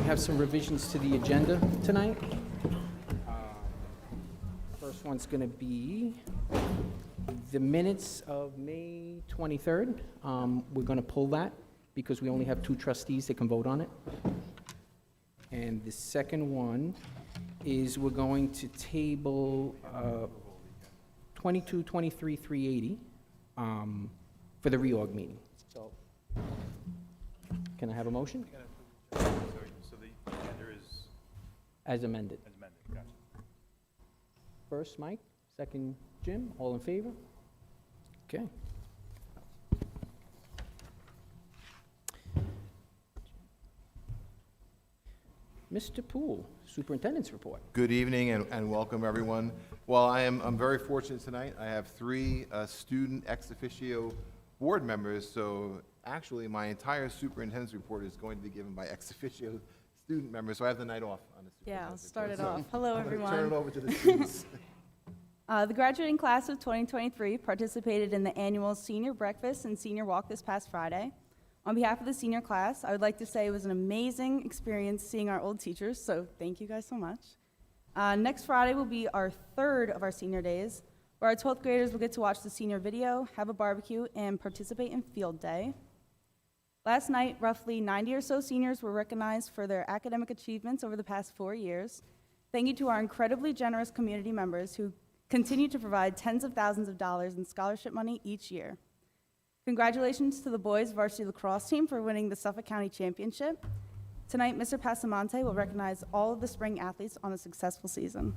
have some revisions to the agenda tonight. First one's going to be the minutes of May 23rd. We're going to pull that because we only have 2 trustees that can vote on it. And the second one is we're going to table 22, 23, 380 for the reorg meeting. So, can I have a motion? Sorry, so the agenda is As amended. as amended, gotcha. First, Mike. Second, Jim. All in favor? Okay. Mr. Poole, Superintendent's report. Good evening and welcome, everyone. Well, I'm very fortunate tonight. I have 3 student ex officio board members, so actually my entire superintendent's report is going to be given by ex officio student members, so I have the night off on the Yeah, I'll superintendent's start it report. off. Hello, I'm gonna everyone. turn it over to the students. The graduating class of 2023 participated in the annual senior breakfast and senior walk this past Friday. On behalf of the senior class, I would like to say it was an amazing experience seeing our old teachers, so thank you guys so much. Next Friday will be our 3rd of our senior days, where our 12th graders will get to watch the senior video, have a barbecue, and participate in field day. Last night, roughly 90 or so seniors were recognized for their academic achievements over the past 4 years. Thank you to our incredibly generous community members who continue to provide tens of thousands of dollars in scholarship money each year. Congratulations to the boys varsity lacrosse team for winning the Suffolk County Championship. Tonight, Mr. Passamonte will recognize all of the spring athletes on a successful season.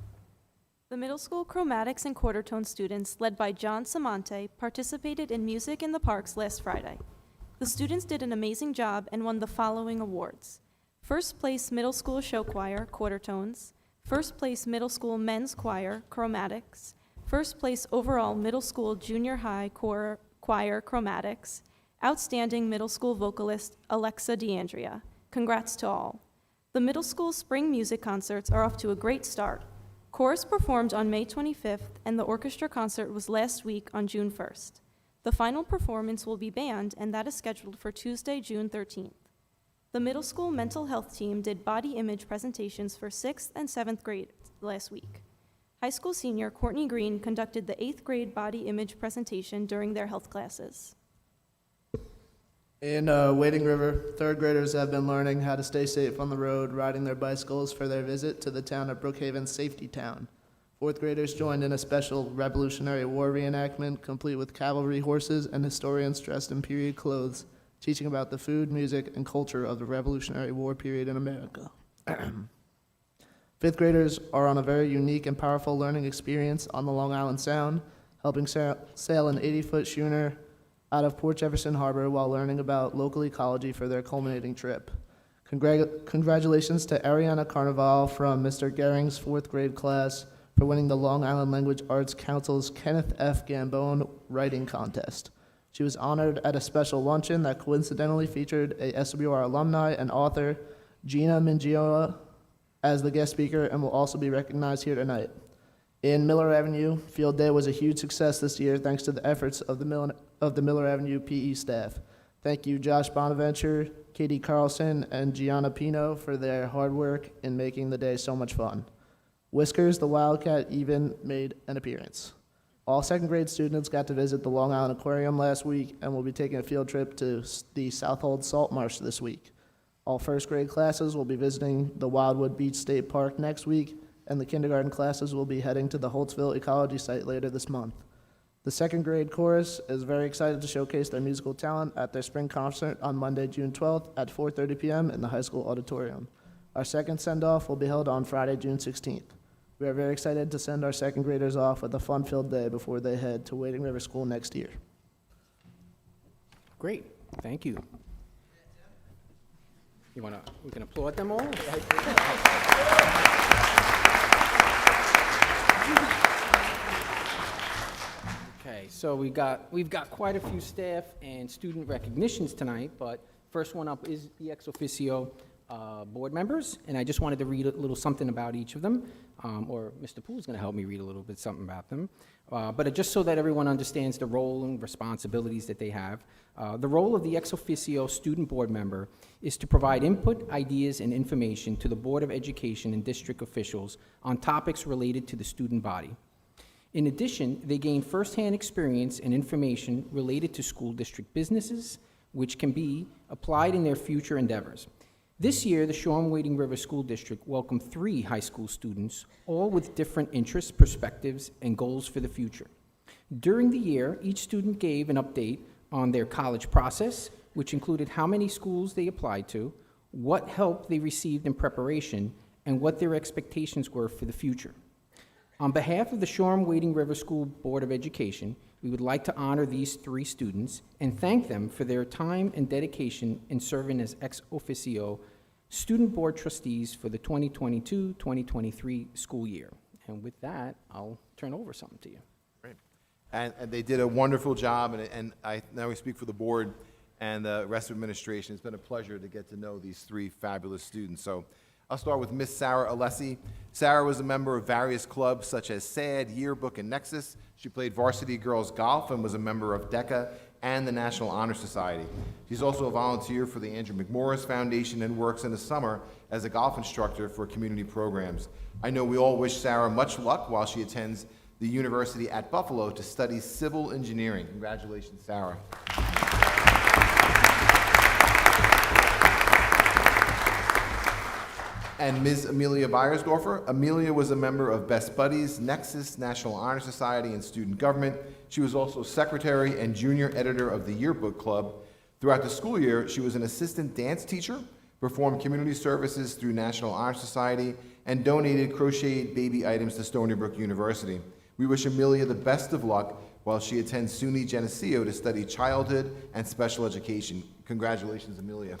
The middle school chromatics and quarter-tone students, led by John Samonte, participated in Music in the Parks last Friday. The students did an amazing job and won the following awards: First place Middle School Show Choir, quarter tones; First place Middle School Men's Choir, chromatics; First place overall Middle School Junior High Choir, chromatics; Outstanding Middle School Vocalist, Alexa DeAndrea. Congrats to all. The middle school spring music concerts are off to a great start. Chorus performed on May 25th, and the orchestra concert was last week on June 1st. The final performance will be band, and that is scheduled for Tuesday, June 13th. The middle school mental health team did body image presentations for 6th and 7th grade last week. High school senior Courtney Green conducted the 8th grade body image presentation during their health classes. In Wading River, 3rd graders have been learning how to stay safe on the road, riding their bicycles for their visit to the town of Brookhaven Safety Town. 4th graders joined in a special Revolutionary War reenactment, complete with cavalry horses and historians dressed in period clothes, teaching about the food, music, and culture of the Revolutionary War period in America. 5th graders are on a very unique and powerful learning experience on the Long Island Sound, helping sail an 80-foot schooner out of Port Jefferson Harbor while learning about local ecology for their culminating trip. Congratulations to Ariana Carnival from Mr. Gehring's 4th grade class for winning the Long Island Language Arts Council's Kenneth F. Gambone Writing Contest. She was honored at a special luncheon that coincidentally featured a SWR alumni and author, Gina Mingioa, as the guest speaker, and will also be recognized here tonight. In Miller Avenue, Field Day was a huge success this year thanks to the efforts of the Miller Avenue PE staff. Thank you, Josh Bonaventure, Katie Carlson, and Gianna Pino for their hard work in making the day so much fun. Whiskers, the Wildcat, even made an appearance. All 2nd grade students got to visit the Long Island Aquarium last week and will be taking a field trip to the Southold Salt Marsh this week. All 1st grade classes will be visiting the Wildwood Beach State Park next week, and the kindergarten classes will be heading to the Holtzville Ecology Site later this month. The 2nd grade chorus is very excited to showcase their musical talent at their spring concert on Monday, June 12th at 4:30 p.m. in the high school auditorium. Our second send-off will be held on Friday, June 16th. We are very excited to send our 2nd graders off with a fun-filled day before they head to Wading River School next year. Great, thank you. We can applaud them all? Okay, so we've got quite a few staff and student recognitions tonight, but first one up is the ex officio board members, and I just wanted to read a little something about each of them, or Mr. Poole's going to help me read a little bit something about them. But just so that everyone understands the role and responsibilities that they have, the role of the ex officio student board member is to provide input, ideas, and information to the Board of Education and district officials on topics related to the student body. In addition, they gain firsthand experience and information related to school district businesses, which can be applied in their future endeavors. This year, the Shoreham-Wading River School District welcomed 3 high school students, all with different interests, perspectives, and goals for the future. During the year, each student gave an update on their college process, which included how many schools they applied to, what help they received in preparation, and what their expectations were for the future. On behalf of the Shoreham-Wading River School Board of Education, we would like to honor these 3 students and thank them for their time and dedication in serving as ex officio student board trustees for the 2022-2023 school year. And with that, I'll turn over something to you. Great. And they did a wonderful job, and I now we speak for the board and the rest of administration. It's been a pleasure to get to know these 3 fabulous students. So I'll start with Miss Sarah Alessi. Sarah was a member of various clubs such as SAD, Yearbook, and Nexus. She played varsity girls golf and was a member of DECA and the National Honor Society. She's also a volunteer for the Andrew McMorris Foundation and works in the summer as a golf instructor for community programs. I know we all wish Sarah much luck while she attends the University at Buffalo to study civil engineering. Congratulations, Sarah. And Ms. Amelia Beiersdorfer. Amelia was a member of Best Buddies, Nexus, National Honor Society, and Student Government. She was also secretary and junior editor of the Yearbook Club. Throughout the school year, she was an assistant dance teacher, performed community services through National Honor Society, and donated crocheted baby items to Stony Brook University. We wish Amelia the best of luck while she attends SUNY Geneseo to study childhood and special education. Congratulations, Amelia.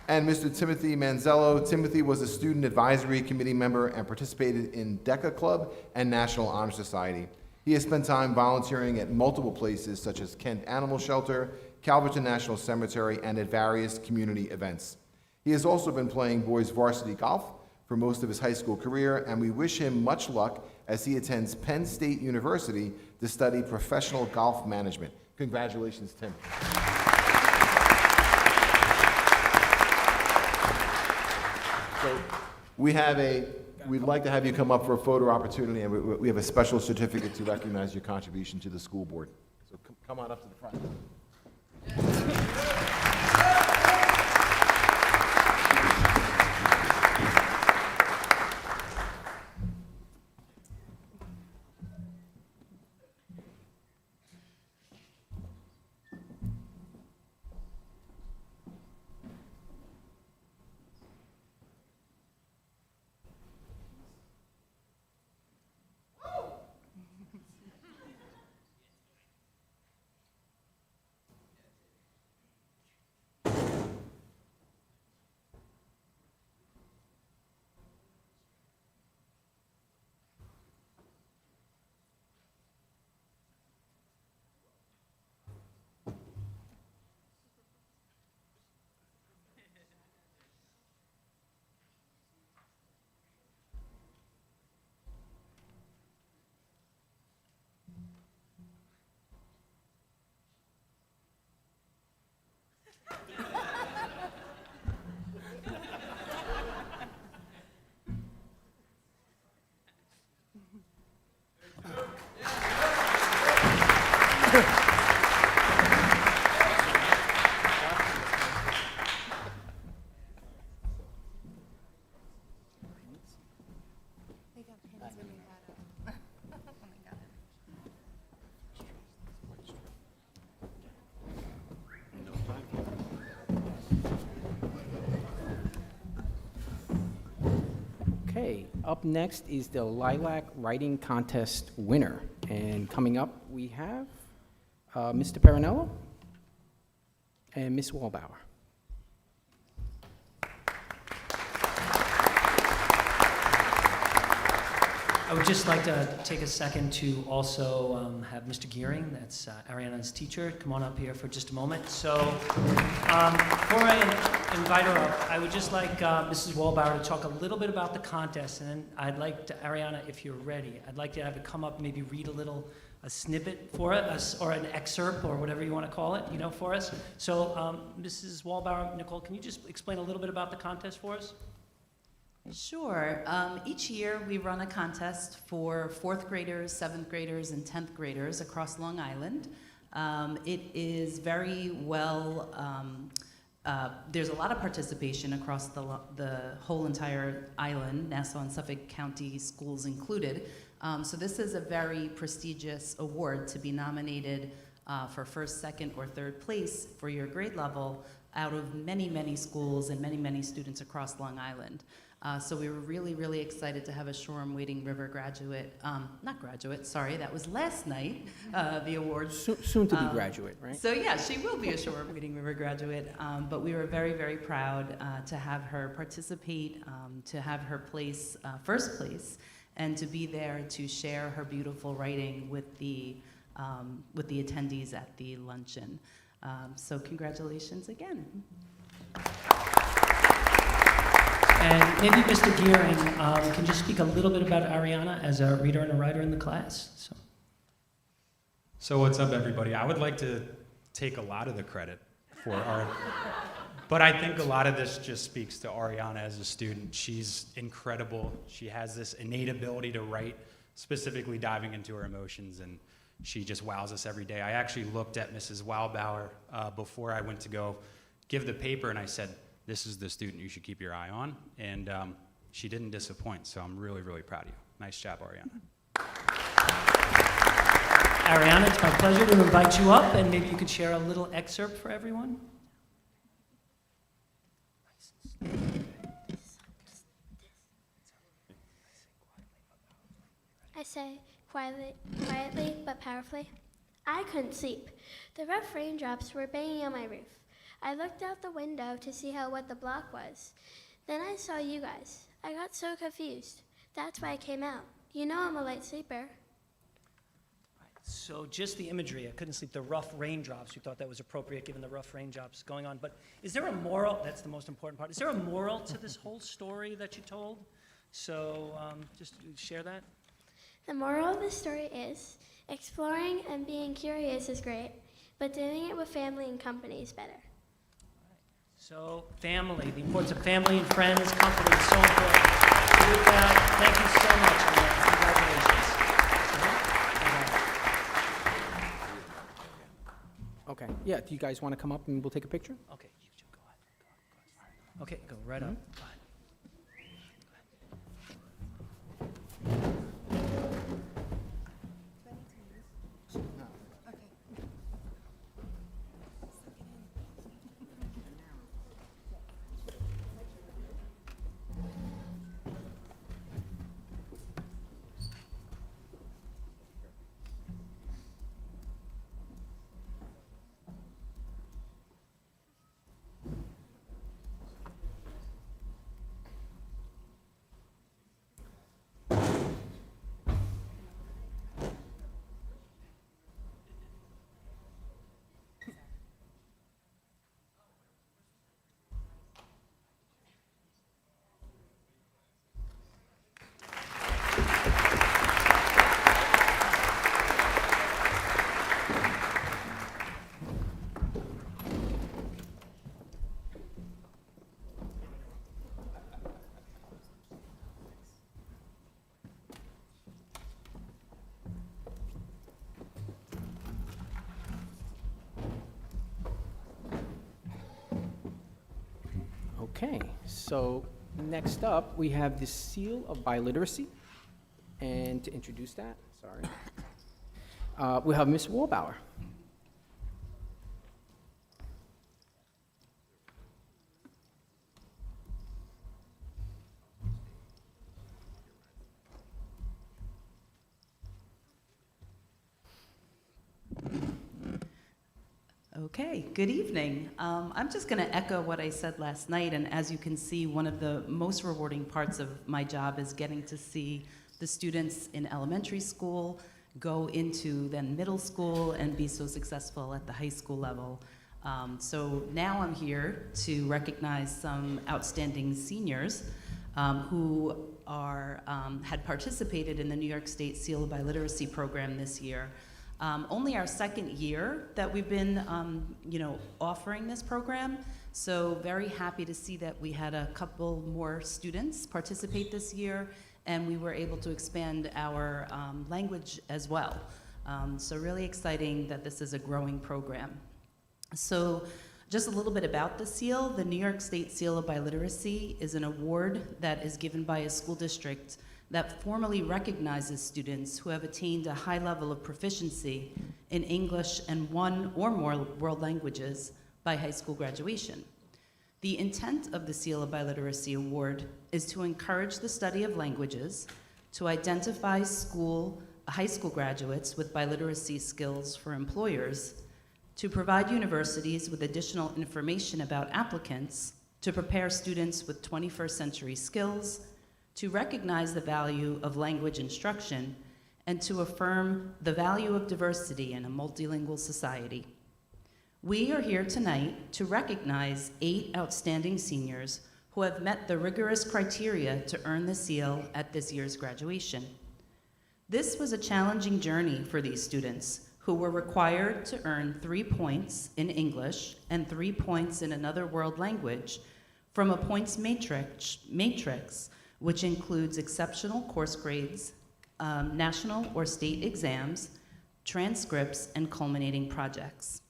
And Mr. Timothy Manzello. Timothy was a student advisory committee member and participated in DECA Club and National Honor Society. He has spent time volunteering at multiple places such as Kent Animal Shelter, Calverton National Cemetery, and at various community events. He has also been playing boys varsity golf for most of his high school career, and we wish him much luck as he attends Penn State University to study professional golf management. Congratulations, Tim. So we'd like to have you come up for a photo opportunity, and we have a special certificate to recognize your contribution to the school board. So come on up to the front. Okay, up next is the Lilac Writing Contest winner. And coming up, we have Mr. Perinello and Ms. Wallbauer. would just like to take a second to also have Mr. Gearing, that's Ariana's teacher, come on up here for just a moment. So before I invite her up, I would just like Mrs. Wallbauer to talk a little bit about the contest, and then I'd like to, Ariana, if you're ready, I'd like to have you come up and maybe read a snippet for us, or an excerpt, or whatever you want to call it, for us. So Mrs. Wallbauer, Nicole, can you just explain a little bit about the contest for us? Sure. Each year we run a contest for 4th graders, 7th graders, and 10th graders across Long Island. It is very well, there's a lot of participation across the whole entire island, Nassau and Suffolk County schools included. So this is a very prestigious award to be nominated for 1st, 2nd, or 3rd place for your grade level out of many, many schools and many, many students across Long Island. So we were really, really excited to have a Shoreham-Wading River graduate, that was last night, the award. Soon to be graduate, right? So yeah, she will be a Shoreham-Wading River graduate, but we were very, very proud to have her participate, to have her place, 1st place, and to be there to share her beautiful writing with the attendees at the luncheon. So congratulations again. And maybe Mr. Gearing can just speak a little bit about Ariana as a reader and a writer in the class. So what's up, everybody? I would like to take a lot of the credit for our, but I think a lot of this just speaks to Ariana as a student. She's incredible. She has this innate ability to write, specifically diving into her emotions, and she just wows us every day. I actually looked at Mrs. Wallbauer before I went to go give the paper, and I said, this is the student you should keep your eye on, and she didn't disappoint, so I'm really, really proud of you. Nice job, Ariana. Ariana, it's my pleasure to invite you up, and maybe you could share a little excerpt for everyone. I say quietly but powerfully, I couldn't sleep. The rough raindrops were banging on my roof. I looked out the window to see what the block was. Then I saw you guys. I got so confused. That's why I came out. You know I'm a light sleeper. So just the imagery, I couldn't sleep, the rough raindrops, we thought that was appropriate given the rough raindrops going on. But is there a moral, that's the most important part, is there a moral to this whole story that you told? So just share that. The moral of the story is, exploring and being curious is great, but doing it with family and company is better. So family, the importance of family and friends, company is so important. With that, thank you so much, and congratulations. Okay, yeah, do you guys want to come up and we'll take a picture? Okay, you two go ahead. Okay, go right up. Go ahead. Okay, so next up, we have the Seal of Biliteracy. And to introduce that, we have Ms. Wallbauer. Okay, good evening. I'm just going to echo what I said last night, and as you can see, one of the most rewarding parts of my job is getting to see the students in elementary school go into then middle school and be so successful at the high school level. So now I'm here to recognize some outstanding seniors who had participated in the New York State Seal of Biliteracy program this year. Only our second year that we've been offering this program, so very happy to see that we had a couple more students participate this year, and we were able to expand our language as well. So really exciting that this is a growing program. So just a little bit about the seal. The New York State Seal of Biliteracy is an award that is given by a school district that formally recognizes students who have attained a high level of proficiency in English and one or more world languages by high school graduation. The intent of the Seal of Biliteracy Award is to encourage the study of languages, to identify high school graduates with biliteracy skills for employers, to provide universities with additional information about applicants, to prepare students with 21st century skills, to recognize the value of language instruction, and to affirm the value of diversity in a multilingual society. We are here tonight to recognize 8 outstanding seniors who have met the rigorous criteria to earn the seal at this year's graduation. This was a challenging journey for these students, who were required to earn 3 points in English and 3 points in another world language from a points matrix which includes exceptional course grades, national or state exams, transcripts, and culminating projects.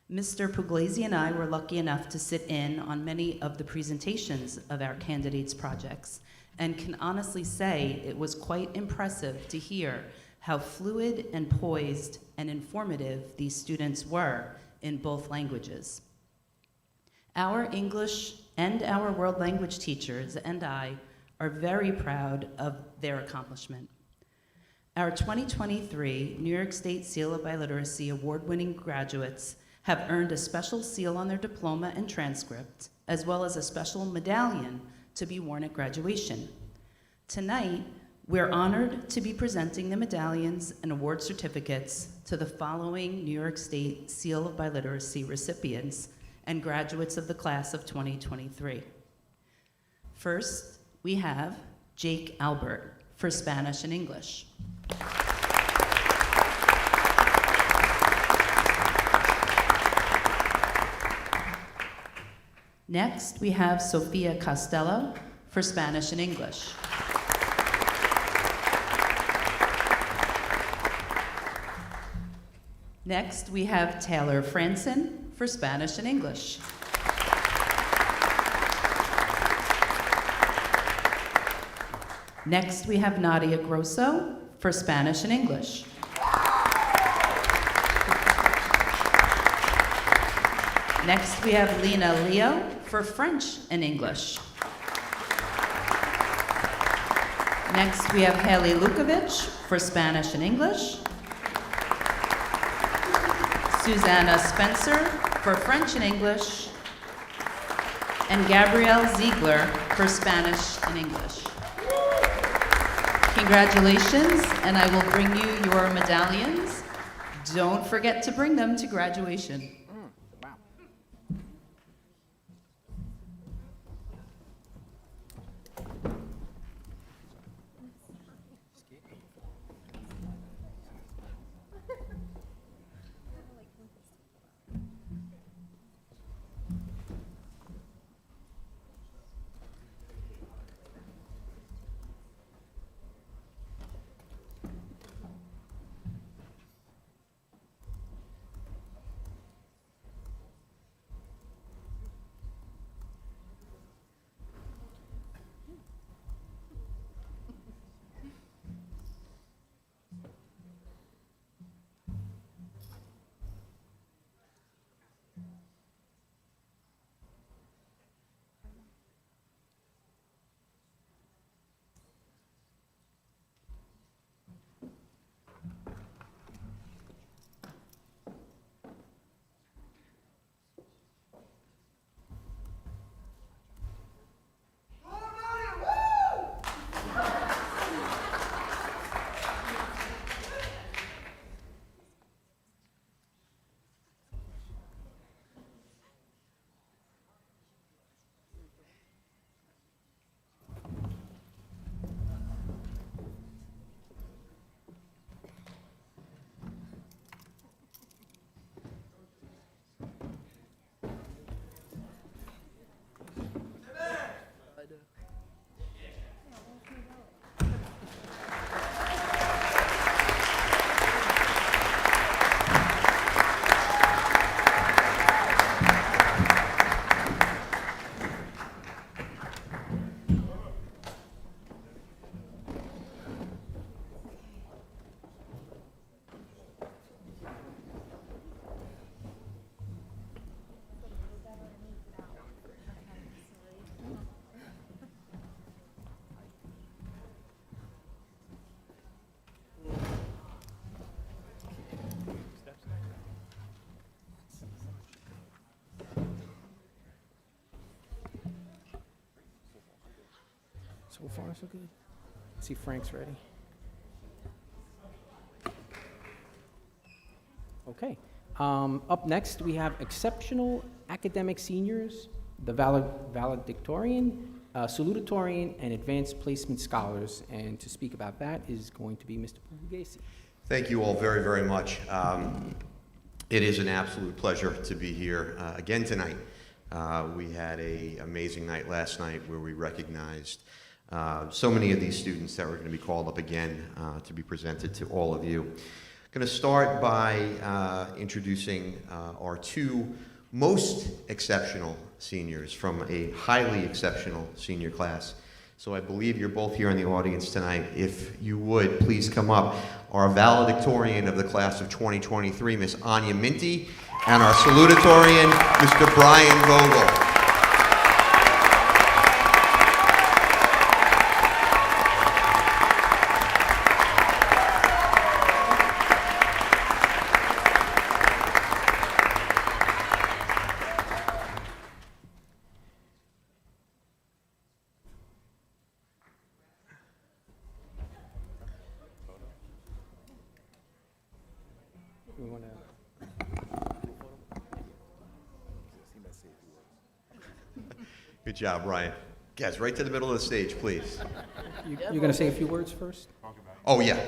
Mr. Puglisi and I were lucky enough to sit in on many of the presentations of our candidates' projects, and can honestly say it was quite impressive to hear how fluid and poised and informative these students were in both languages. Our English and our world language teachers and I are very proud of their accomplishment. Our 2023 New York State Seal of Biliteracy award-winning graduates have earned a special seal on their diploma and transcript, as well as a special medallion to be worn at graduation. Tonight, we're honored to be presenting the medallions and award certificates to the following New York State Seal of Biliteracy recipients and graduates of the class of 2023. First, we have Jake Albert for Spanish and English. Next, we have Sofia Costello for Spanish and English. Next, we have Taylor Franson for Spanish and English. Next, we have Nadia Grosso for Spanish and English. Next, we have Lena Leo for French and English. Next, we have Haley Lukovic for Spanish and English. Susanna Spencer for French and English. And Gabrielle Ziegler for Spanish and English. Congratulations, and I will bring you your medallions. Don't forget to bring them to graduation. Wow. So far, so good. See, Frank's ready. Okay. Up next, we have exceptional academic seniors, the valedictorian, salutatorian, and advanced placement scholars. And to speak about that is going to be Mr. Pugliese. Thank you all very, very much. It is an absolute pleasure to be here again tonight. We had an amazing night last night where we recognized so many of these students that were going to be called up again to be presented to all of you. I'm going to start by introducing our two most exceptional seniors from a highly exceptional senior class. So I believe you're both here in the audience tonight. If you would, please come up. Our valedictorian of the class of 2023, Miss Anya Minty, and our salutatorian, Mr. Brian Vogel. We want to. Good job, Brian. Guys, right to the middle of the stage, please. You're going to say a few words first? Oh yeah,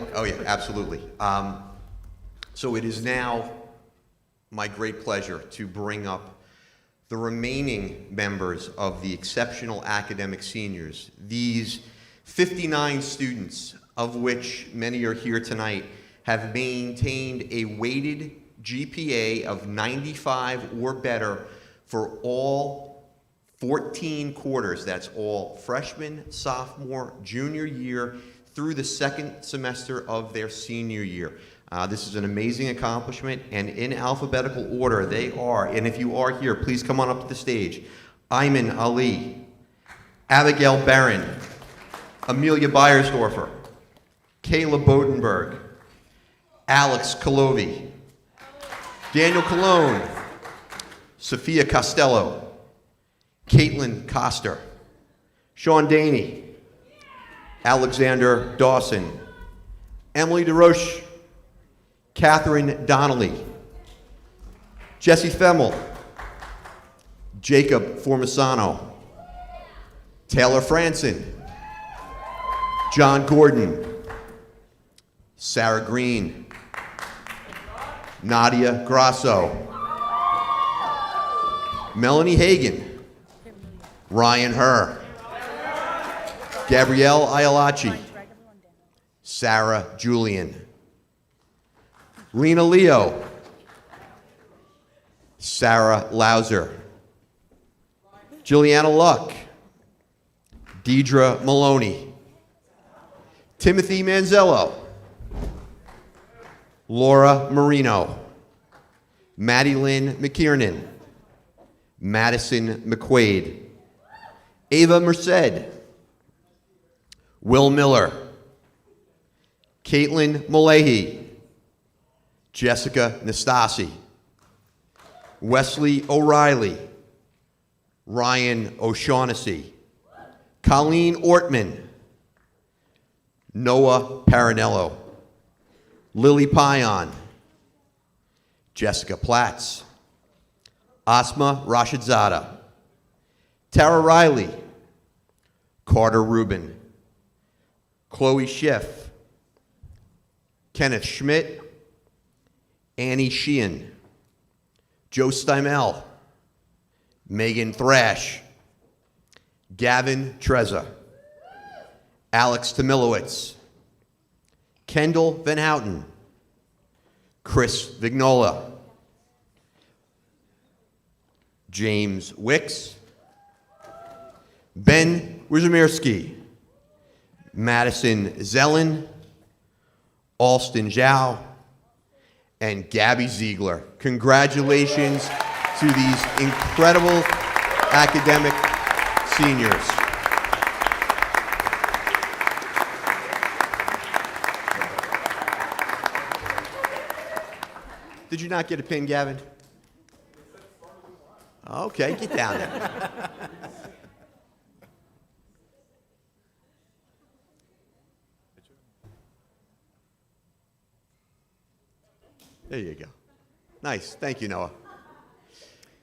absolutely. So it is now my great pleasure to bring up the remaining members of the exceptional academic seniors. These 59 students, of which many are here tonight, have maintained a weighted GPA of 95 or better for all 14 quarters. That's all freshman, sophomore, junior year through the second semester of their senior year. This is an amazing accomplishment, and in alphabetical order they are, and if you are here, please come on up to the stage. Ayman Ali, Abigail Barron, Amelia Beiersdorfer, Kayla Bodenberg, Alex Kalovi, Daniel Colon, Sophia Costello, Caitlin Coster, Sean Daney, Alexander Dawson, Emily DeRoche, Catherine Donnelly, Jesse Femmel, Jacob Formisano, Taylor Franson, John Gordon, Sarah Green, Nadia Grasso, Melanie Hagan, Ryan Herr, Gabrielle Ayalachi, Sarah Julian, Lena Leo, Sarah Lauser, Juliana Luck, Deidre Maloney, Timothy Manzello, Laura Marino, Maddie Lynn McKiernan, Madison McQuaid, Ava Merced, Will Miller, Caitlin Malahy, Jessica Nastasi, Wesley O'Reilly, Ryan O'Shaughnessy, Colleen Ortman, Noah Parinello, Lily Pion, Jessica Platts, Asma Rashidzada, Tara Riley, Carter Rubin, Chloe Schiff, Kenneth Schmidt, Annie Sheehan, Joe Steimel, Megan Thrash, Gavin Treza, Alex Tomilowitz, Kendall Van Houten, Chris Vignola, James Wicks, Ben Wizimirsky, Madison Zellen, Alston Zhao, and Gabby Ziegler. Congratulations to these incredible academic seniors. Did you not get a pin, Gavin? Okay, get down there. There you go. Nice. Thank you, Noah.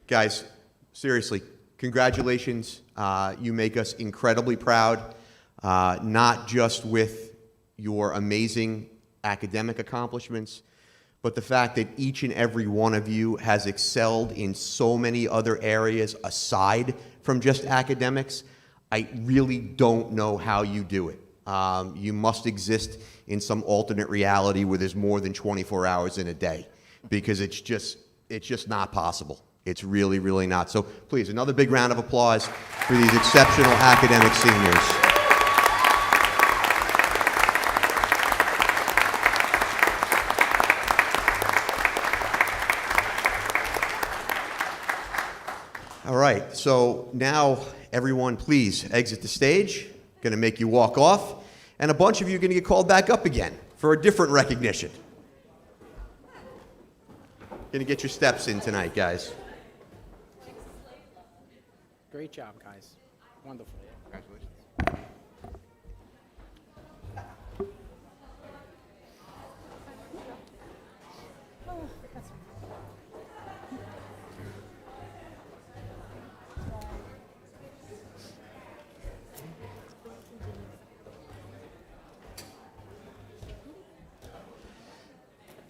Guys, seriously, congratulations. You make us incredibly proud, not just with your amazing academic accomplishments, but the fact that each and every one of you has excelled in so many other areas aside from just academics. I really don't know how you do it. You must exist in some alternate reality where there's more than 24 hours in a day, because it's just not possible. It's really, really not. So please, another big round of applause for these exceptional academic seniors. All right, so now everyone please exit the stage. Going to make you walk off, and a bunch of you are going to get called back up again for a different recognition. Going to get your steps in tonight, guys. Great job, guys. Wonderful. Congratulations.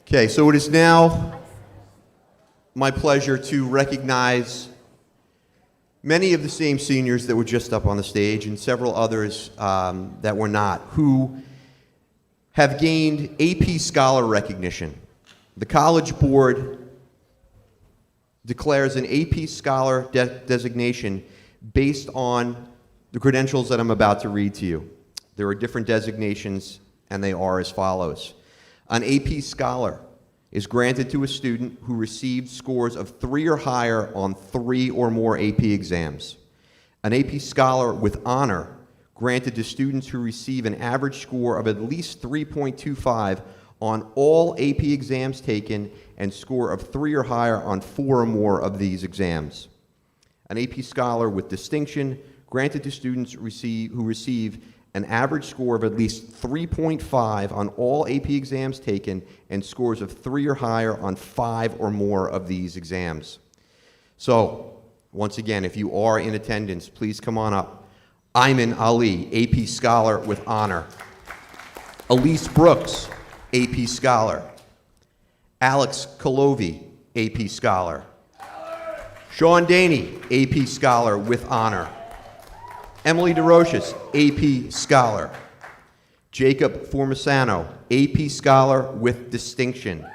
Okay, so it is now my pleasure to recognize many of the same seniors that were just up on the stage and several others that were not, who have gained AP Scholar recognition. The College Board declares an AP Scholar designation based on the credentials that I'm about to read to you. There are different designations, and they are as follows. An AP Scholar is granted to a student who received scores of 3 or higher on 3 or more AP exams. An AP Scholar with honor granted to students who receive an average score of at least 3.25 on all AP exams taken and score of 3 or higher on 4 or more of these exams. An AP Scholar with distinction granted to students who receive an average score of at least 3.5 on all AP exams taken and scores of 3 or higher on 5 or more of these exams. So, once again, if you are in attendance, please come on up. Ayman Ali, AP Scholar with honor. Elise Brooks, AP Scholar. Alex Kolovi, AP Scholar. Sean Daney, AP Scholar with honor. Emily DeRoches, AP Scholar. Jacob Formisano, AP Scholar with distinction.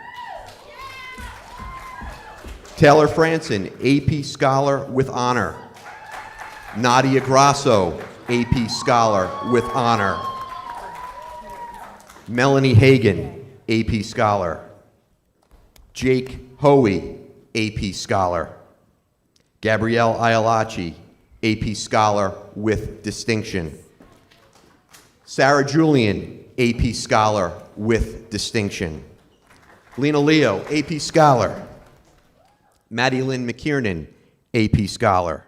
Taylor Franson, AP Scholar with honor. Nadia Grasso, AP Scholar with honor. Melanie Hagan, AP Scholar. Jake Hoey, AP Scholar. Gabrielle Ayalachi, AP Scholar with distinction. Sarah Julian, AP Scholar with distinction. Lena Leo, AP Scholar. Maddie Lynn McKiernan, AP Scholar.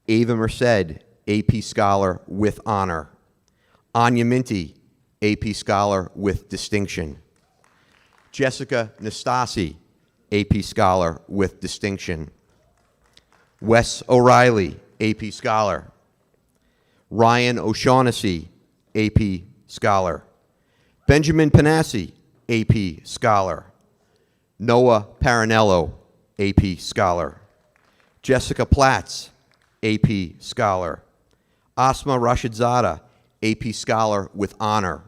Ava Merced, AP Scholar with honor. Anya Minty, AP Scholar with distinction. Jessica Nastasi, AP Scholar with distinction. Wes O'Reilly, AP Scholar. Ryan O'Shaughnessy, AP Scholar. Benjamin Panassi, AP Scholar. Noah Paranello, AP Scholar. Jessica Platts, AP Scholar. Asma Rashidzada, AP Scholar with honor.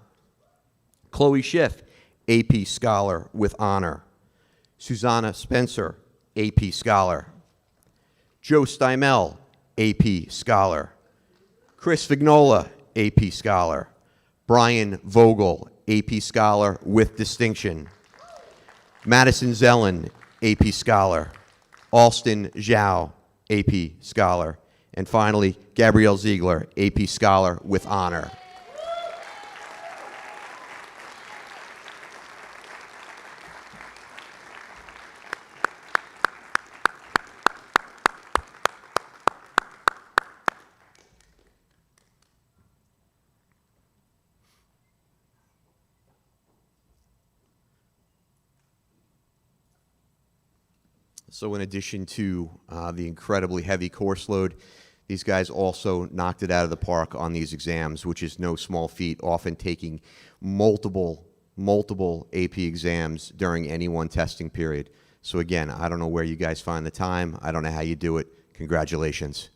Chloe Schiff, AP Scholar with honor. Susanna Spencer, AP Scholar. Joe Steimel, AP Scholar. Chris Vignola, AP Scholar. Brian Vogel, AP Scholar with distinction. Madison Zellen, AP Scholar. Alston Zhao, AP Scholar. And finally, Gabrielle Ziegler, AP Scholar with honor. So in addition to the incredibly heavy course load, these guys also knocked it out of the park on these exams, which is no small feat, often taking multiple AP exams during any one testing period. So again, I don't know where you guys find the time. I don't know how you do it. Congratulations.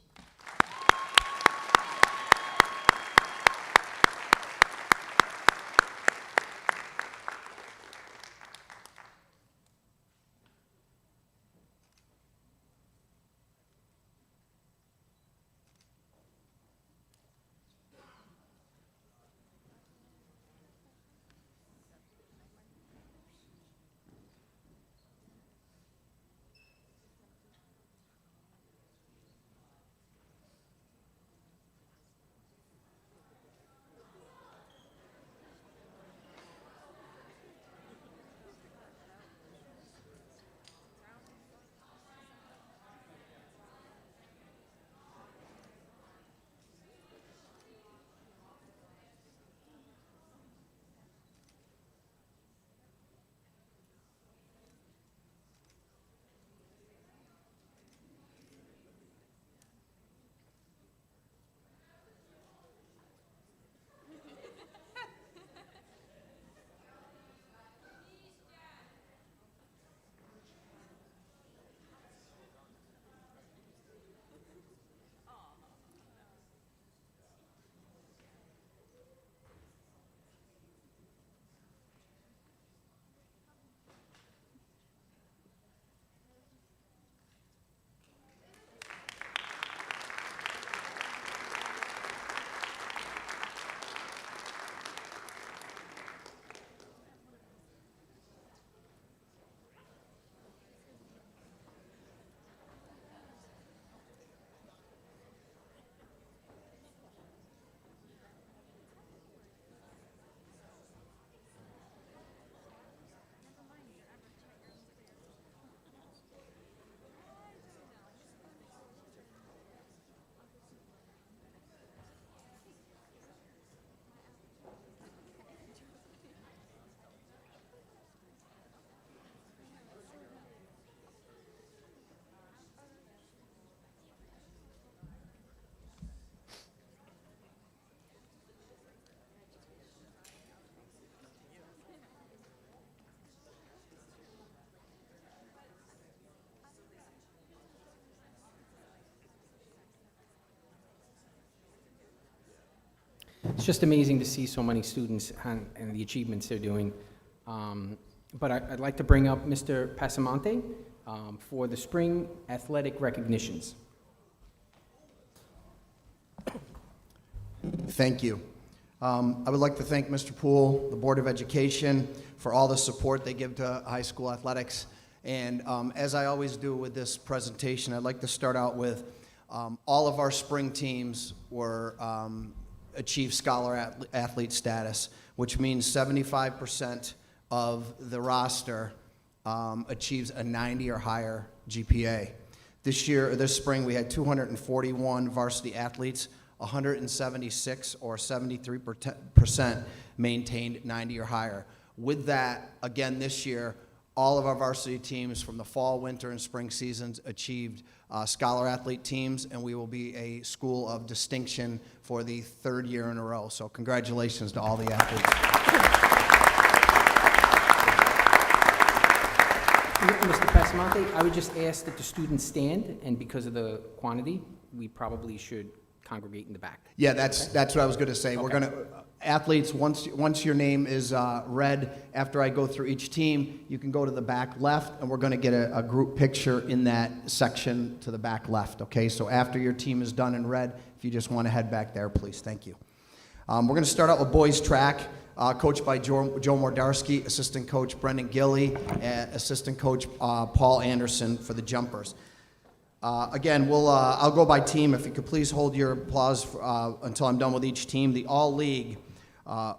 It's just amazing to see so many students and the achievements they're doing. But I'd like to bring up Mr. Passamonte for the spring athletic recognitions. Thank you. I would like to thank Mr. Poole, the Board of Education, for all the support they give to high school athletics. And as I always do with this presentation, I'd like to start out with all of our spring teams were achieved scholar athlete status, which means 75% of the roster achieves a 90 or higher GPA. This spring, we had 241 varsity athletes. 176 or 73% maintained 90 or higher. With that, again this year, all of our varsity teams from the fall, winter, and spring seasons achieved scholar athlete teams, and we will be a school of distinction for the third year in a row. So congratulations to all the athletes. Mr. Passamonte, I would just ask that the students stand, and because of the quantity, we probably should congregate in the back. Yeah, that's what I was going to say. Okay. We're going to, athletes, once your name is read, after I go through each team, you can go to the back left, and we're going to get a group picture in that section to the back left, okay? So after your team is done and read, if you just want to head back there, please. Thank you. We're going to start out with boys track, coached by Joe Mordarski, assistant coach Brendan Gilly, and assistant coach Paul Anderson for the jumpers. Again, I'll go by team. If you could please hold your applause until I'm done with each team. The All-League,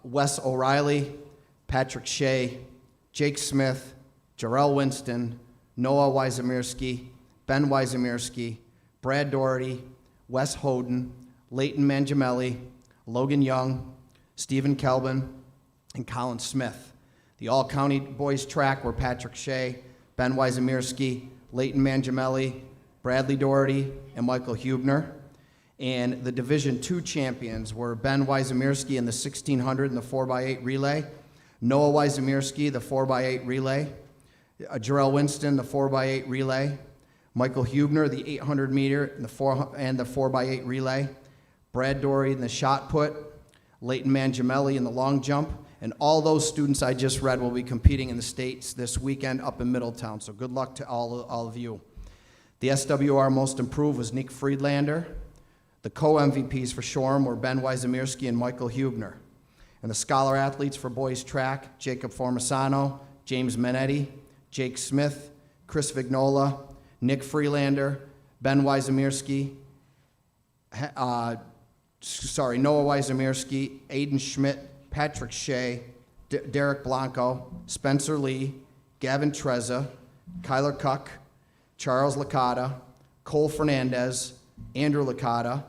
Wes O'Reilly, Patrick Shea, Jake Smith, Jarrell Winston, Noah Wyzemirski, Ben Wyzemirski, Brad Doherty, Wes Hoden, Leighton Mangiamelli, Logan Young, Stephen Kelvin, and Colin Smith. The All-County boys track were Patrick Shea, Ben Wyzemirski, Leighton Mangiamelli, Bradley Doherty, and Michael Hubner. And the Division II champions were Ben Wyzimierski in the 1600 and the 4x8 relay, Noah Wyzimierski, the 4x8 relay, Jarrell Winston, the 4x8 relay, Michael Hubner, the 800 meter and the 4x8 relay, Brad Doherty in the shot put, Leighton Mangiamelli in the long jump, and all those students I just read will be competing in the States this weekend up in Middletown. So good luck to all of you. The SWR Most Improved was Nick Friedlander. The co-MVPs for Shoreham were Ben Wyzimierski and Michael Hubner. And the scholar athletes for boys track, Jacob Formasano, James Manetti, Jake Smith, Chris Vignola, Nick Freelander, Ben Wyzimierski, Noah Wyzimierski, Aiden Schmidt, Patrick Shea, Derek Blanco, Spencer Lee, Gavin Trezza, Kyler Cuck, Charles Licata, Cole Fernandez, Andrew Licata,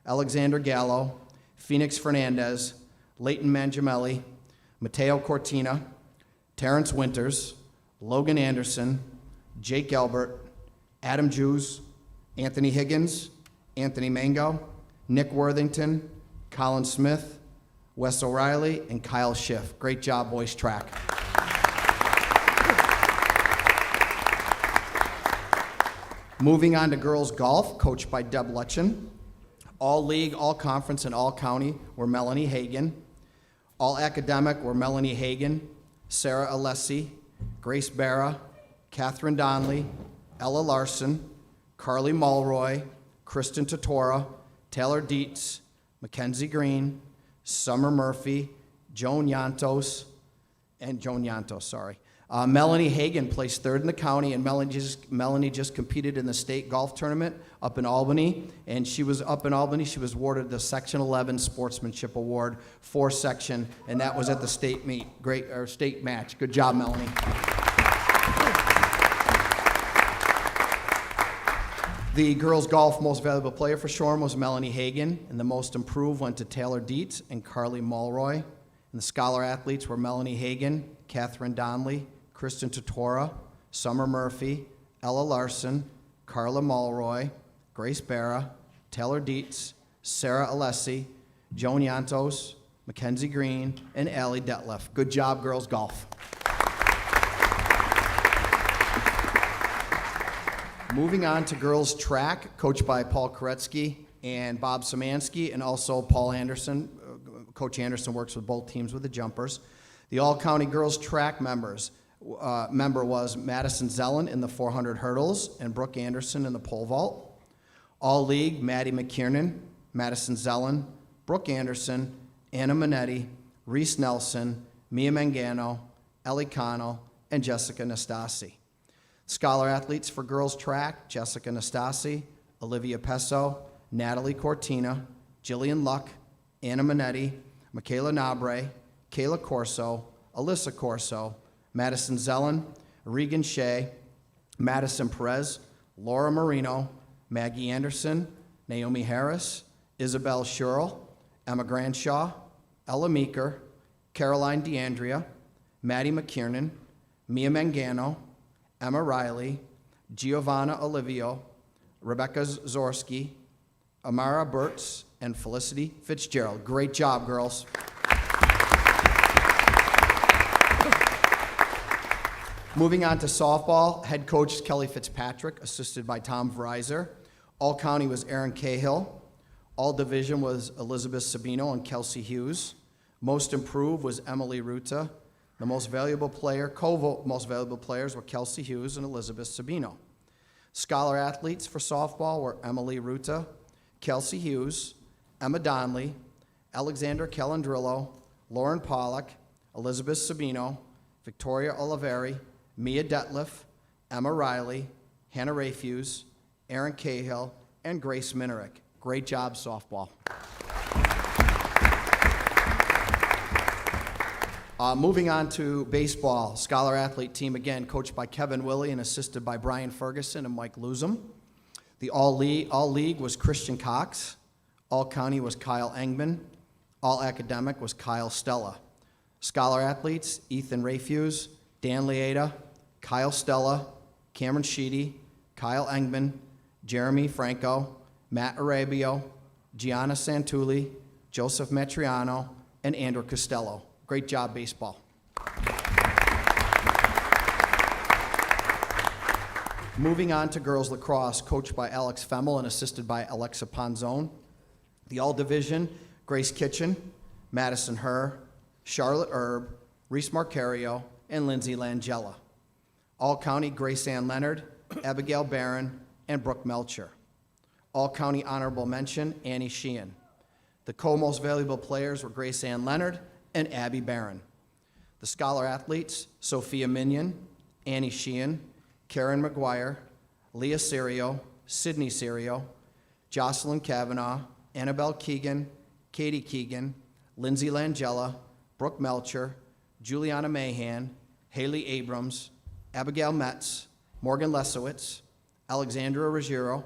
Alexander Gallo, Phoenix Fernandez, Leighton Mangiamelli, Mateo Cortina, Terrence Winters, Logan Anderson, Jake Elbert, Adam Jews, Anthony Higgins, Anthony Mango, Nick Worthington, Colin Smith, Wes O'Reilly, and Kyle Schiff. Great job, boys track. Moving on to girls golf, coached by Deb Lutchen. All league, all conference, and all county were Melanie Hagan. All academic were Melanie Hagan, Sarah Alessi, Grace Barra, Catherine Donnelly, Ella Larson, Carly Mulroy, Kristen Totora, Taylor Dietz, Mackenzie Green, Summer Murphy, Joan Yantos. Melanie Hagan placed third in the county, and Melanie just competed in the state golf tournament up in Albany. And she was up in Albany. She was awarded the Section 11 Sportsmanship Award for section, and that was at the state meet. State match. Good job, Melanie. The girls golf most valuable player for Shoreham was Melanie Hagan, and the most improved went to Taylor Dietz and Carly Mulroy. And the scholar athletes were Melanie Hagan, Catherine Donnelly, Kristen Totora, Summer Murphy, Ella Larson, Carla Mulroy, Grace Barra, Taylor Dietz, Sarah Alessi, Joan Yantos, Mackenzie Green, and Allie Detlef. Good job, girls golf. Moving on to girls track, coached by Paul Koretsky and Bob Szymanski, and also Paul Anderson. Coach Anderson works with both teams with the jumpers. The all-county girls track member was Madison Zellen in the 400 hurdles and Brooke Anderson in the pole vault. All-league, Maddie McKiernan, Madison Zellen, Brooke Anderson, Anna Minetti, Reese Nelson, Mia Mangano, Ellie Connell, and Jessica Nastasi. Scholar athletes for girls track, Jessica Nastasi, Olivia Pesso, Natalie Cortina, Jillian Luck, Anna Minetti, Michaela Nabre, Kayla Corso, Alyssa Corso, Madison Zellen, Regan Shea, Madison Perez, Laura Marino, Maggie Anderson, Naomi Harris, Isabel Sherrill, Emma Granshaw, Ella Meeker, Caroline DeAndrea, Maddie McKiernan, Mia Mangano, Emma Riley, Giovanna Olivio, Rebecca Zorski, Amara Burtz, and Felicity Fitzgerald. Great job, girls. Moving on to softball, head coach Kelly Fitzpatrick, assisted by Tom Verizer. All county was Aaron Cahill. All division was Elizabeth Sabino and Kelsey Hughes. Most improved was Emily Ruta. The most valuable most valuable players were Kelsey Hughes and Elizabeth Sabino. Scholar athletes for softball were Emily Ruta, Kelsey Hughes, Emma Donnelly, Alexander Calandrillo, Lauren Pollock, Elizabeth Sabino, Victoria Oliveri, Mia Detlef, Emma Riley, Hannah Rayfuse, Aaron Cahill, and Grace Minerick. Great job, softball. Moving on to baseball, scholar athlete team again, coached by Kevin Willey and assisted by Brian Ferguson and Mike Luzum. The all league was Christian Cox. All county was Kyle Engman. All academic was Kyle Stella. Scholar athletes, Ethan Rayfuse, Dan Leada, Kyle Stella, Cameron Sheedy, Kyle Engman, Jeremy Franco, Matt Arabio, Gianna Santulli, Joseph Matriano, and Andrew Costello. Great job, baseball. Moving on to girls lacrosse, coached by Alex Femmel and assisted by Alexa Ponzone. The All-Division, Grace Kitchen, Madison Herr, Charlotte Erb, Reese Marcario, and Lindsay Langella. All-County, Grace Ann Leonard, Abigail Barron, and Brooke Melcher. All-County Honorable Mention, Annie Sheehan. The co-most valuable players were Grace Ann Leonard and Abby Barron. The Scholar Athletes, Sophia Minion, Annie Sheehan, Karen McGuire, Leah Serio, Sydney Serio, Jocelyn Kavanaugh, Annabelle Keegan, Katie Keegan, Lindsay Langella, Brooke Melcher, Juliana Mahan, Haley Abrams, Abigail Metz, Morgan Lesowitz, Alexandra Ruggiero,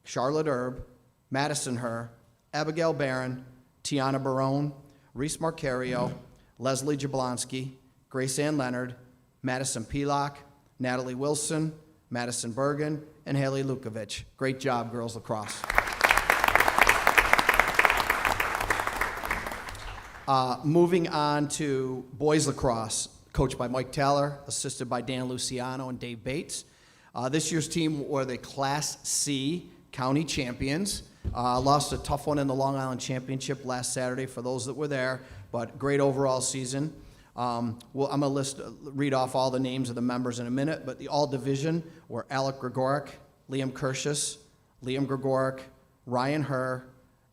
Charlotte Erb, Madison Herr, Abigail Barron, Tiana Barone, Reese Marcario, Leslie Jablonski, Grace Ann Leonard, Madison Pelak, Natalie Wilson, Madison Bergen, and Haley Lukovich. Great job, girls lacrosse. Moving on to boys lacrosse, coached by Mike Taylor, assisted by Dan Luciano and Dave Bates. This year's team were the Class C county champions. Lost a tough one in the Long Island Championship last Saturday for those that were there, but great overall season. I'm going to read off all the names of the members in a minute, but the all-division were Alec Gregoric, Liam Kirschus, Liam Gregoric, Ryan Herr,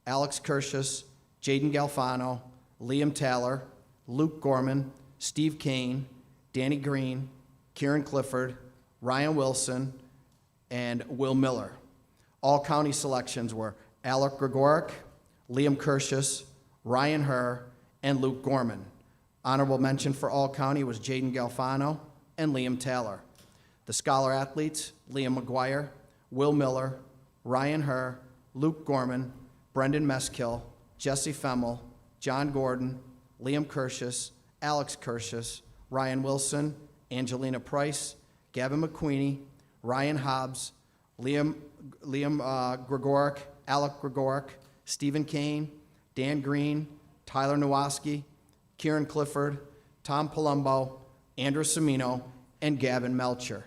Alex Kirschus, Jaden Galfano, Liam Taylor, Luke Gorman, Steve Kane, Danny Green, Kieran Clifford, Ryan Wilson, and Will Miller. All county selections were Alec Gregoric, Liam Kirschus, Ryan Herr, and Luke Gorman. Honorable mention for all county was Jaden Galfano and Liam Taylor. The Scholar Athletes, Liam McGuire, Will Miller, Ryan Herr, Luke Gorman, Brendan Meskill, Jesse Femmel, John Gordon, Liam Kirschus, Alex Kirschus, Ryan Wilson, Angelina Price, Gavin McQueenie, Ryan Hobbs, Liam Gregoric, Alec Gregoric, Stephen Kane, Dan Green, Tyler Nowaski, Kieran Clifford, Tom Palumbo, Andrew Semino, and Gavin Melcher.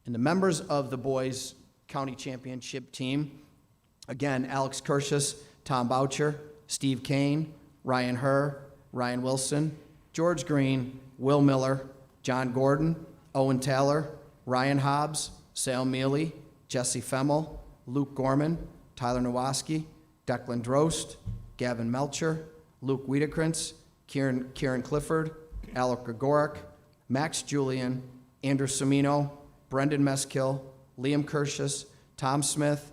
And the members of the boys county championship team, again, Alex Kirschus, Tom Boucher, Steve Kane, Ryan Herr, Ryan Wilson, George Green, Will Miller, John Gordon, Owen Taylor, Ryan Hobbs, Sal Mealy, Jesse Femmel, Luke Gorman, Tyler Nowaski, Declan Drost, Gavin Melcher, Luke Wiedekrantz, Kieran Clifford, Alec Gregoric, Max Julian, Andrew Semino, Brendan Meskill, Liam Kirschus, Tom Smith,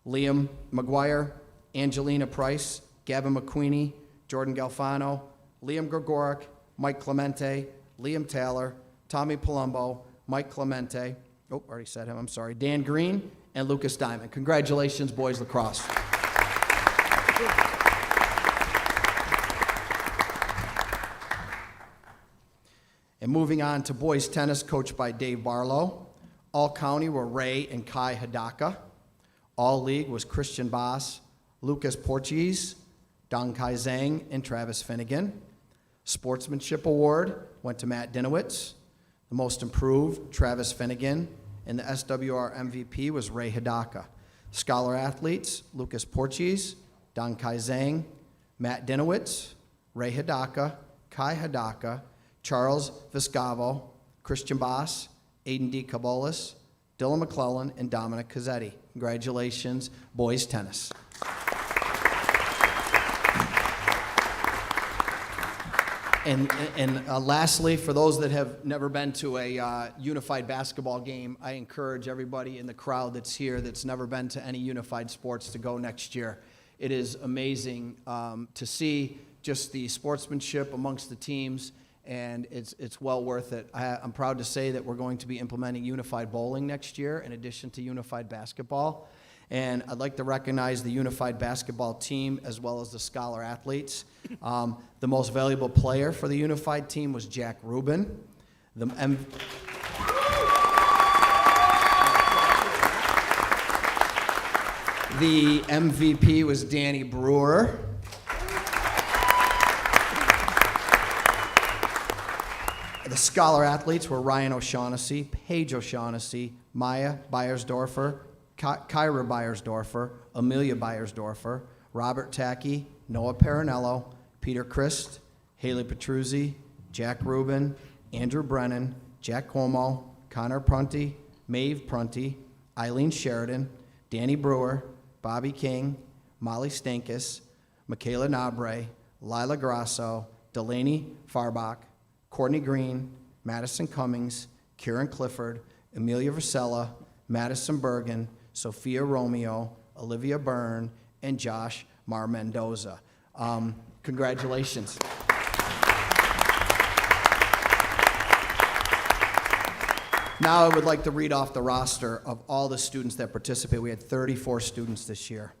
Liam McGuire, Angelina Price, Gavin McQueenie, Jordan Galfano, Liam Gregoric, Mike Clemente, Liam Taylor, Tommy Palumbo, Mike Clemente, already said him, I'm sorry, Dan Green, and Lucas Diamond. Congratulations, boys lacrosse. And moving on to boys tennis, coached by Dave Barlow. All county were Ray and Kai Hidaka. All league was Christian Boss, Lucas Portuguese, Dong Kai Zhang, and Travis Finnegan. Sportsmanship award went to Matt Dinowitz. The most improved, Travis Finnegan. And the SWR MVP was Ray Hidaka. Scholar athletes, Lucas Portuguese, Dong Kai Zhang, Matt Dinowitz, Ray Hidaka, Kai Hidaka, Charles Viscavo, Christian Boss, Aiden D. Cabolas, Dylan McClellan, and Dominic Cazzetti. Congratulations, boys tennis. And lastly, for those that have never been to a unified basketball game, I encourage everybody in the crowd that's here that's never been to any unified sports to go next year. It is amazing to see just the sportsmanship amongst the teams, and it's well worth it. I'm proud to say that we're going to be implementing unified bowling next year in addition to unified basketball. And I'd like to recognize the unified basketball team as well as the scholar athletes. The most valuable player for the unified team was Jack Rubin. The MVP was Danny Brewer. The scholar athletes were Ryan O'Shaughnessy, Paige O'Shaughnessy, Maya Beyersdorfer, Kyra Beyersdorfer, Amelia Beyersdorfer, Robert Tacky, Noah Parinello, Peter Christ, Haley Petruzzi, Jack Rubin, Andrew Brennan, Jack Cuomo, Connor Prunty, Maeve Prunty, Eileen Sheridan, Danny Brewer, Bobby King, Molly Stankus, Michaela Nabre, Lila Grasso, Delaney Farbach, Courtney Green, Madison Cummings, Kieran Clifford, Amelia Vasella, Madison Bergen, Sophia Romeo, Olivia Byrne, and Josh Mar Mendoza. Congratulations. Now I would like to read off the roster of all the students that participated. We had 34 students this year.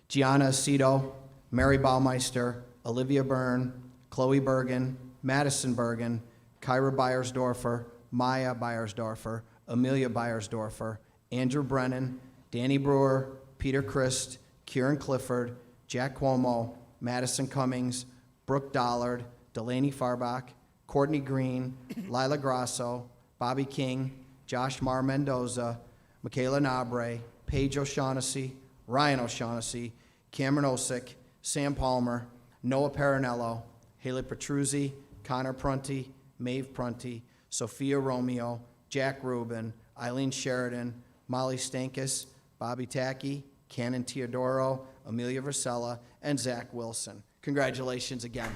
Gianna Aceto, Mary Baumeister, Olivia Byrne, Chloe Bergen, Madison Bergen, Kyra Beyersdorfer, Maya Beyersdorfer, Amelia Beyersdorfer, Andrew Brennan, Danny Brewer, Peter Christ, Kieran Clifford, Jack Cuomo, Madison Cummings, Brooke Dollard, Delaney Farbach, Courtney Green, Lila Grasso, Bobby King, Josh Mar Mendoza, Michaela Nabre, Paige O'Shaughnessy, Ryan O'Shaughnessy, Cameron Osick, Sam Palmer, Noah Parinello, Haley Petruzzi, Connor Prunty, Maeve Prunty, Sophia Romeo, Jack Rubin, Eileen Sheridan, Molly Stankus, Bobby Tacky, Cannon Teodoro, Amelia Vasella, and Zach Wilson. Congratulations again.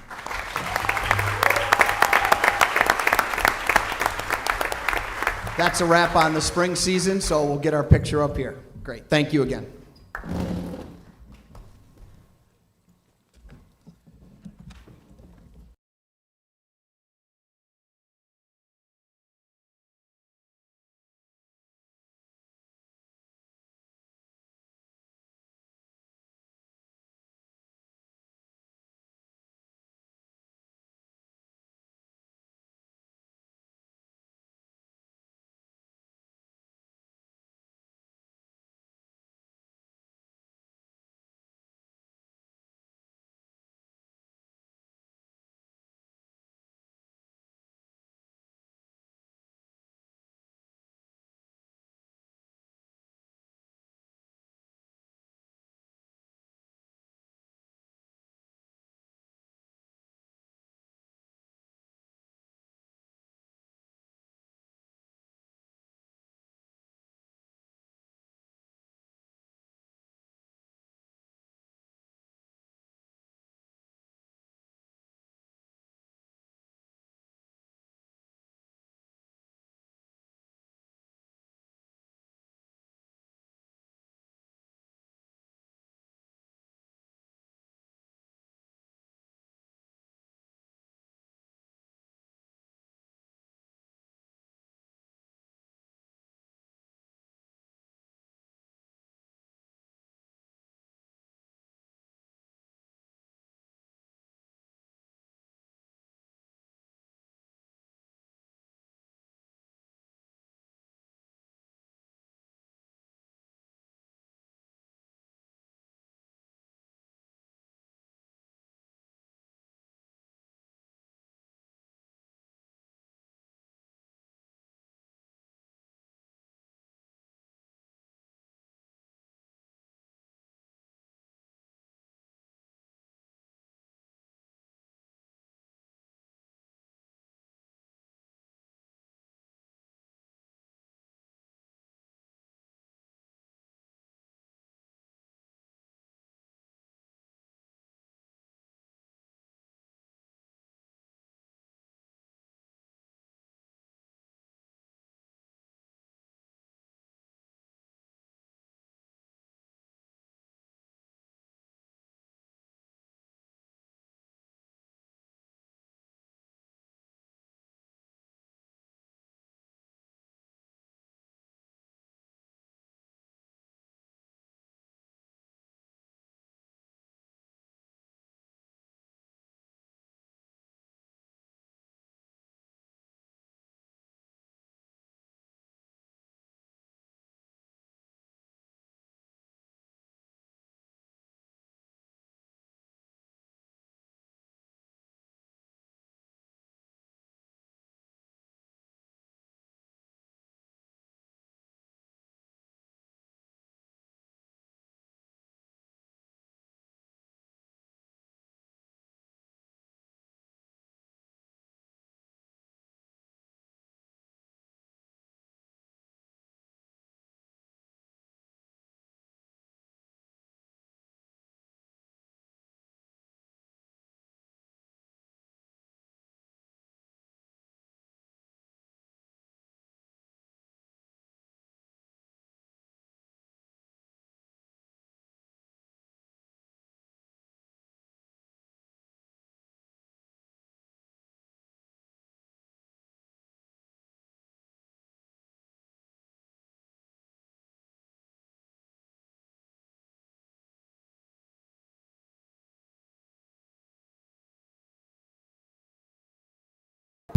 That's a wrap on the spring season, so we'll get our picture up here. Great. Thank you again.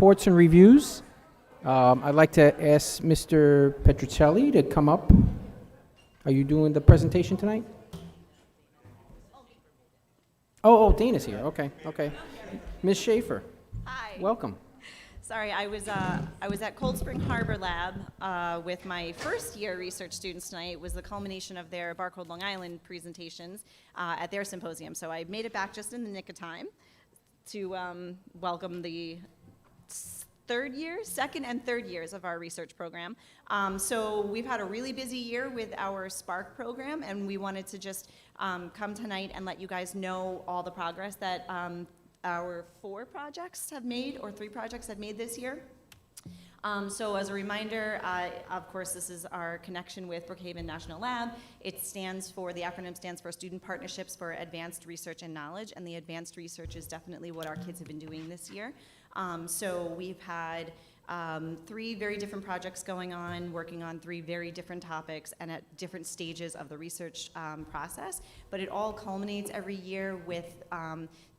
reports and reviews. I'd like to ask Mr. Petruccelli to come up. Are you doing the presentation tonight? Oh, Dana's here. Okay, okay. Ms. Schaefer, Hi. welcome. Sorry, I was at Cold Spring Harbor Lab with my first year research students tonight. It was the culmination of their Barcode Long Island presentations at their symposium. So I made it back just in the nick of time to welcome the second and third years of our research program. So we've had a really busy year with our Spark program, and we wanted to just come tonight and let you guys know all the progress that our 4 projects have made, or 3 projects have made this year. So as a reminder, of course, this is our connection with Brookhaven National Lab. The acronym stands for Student Partnerships for Advanced Research and Knowledge, and the advanced research is definitely what our kids have been doing this year. So we've had 3 very different projects going on, working on 3 very different topics and at different stages of the research process, but it all culminates every year with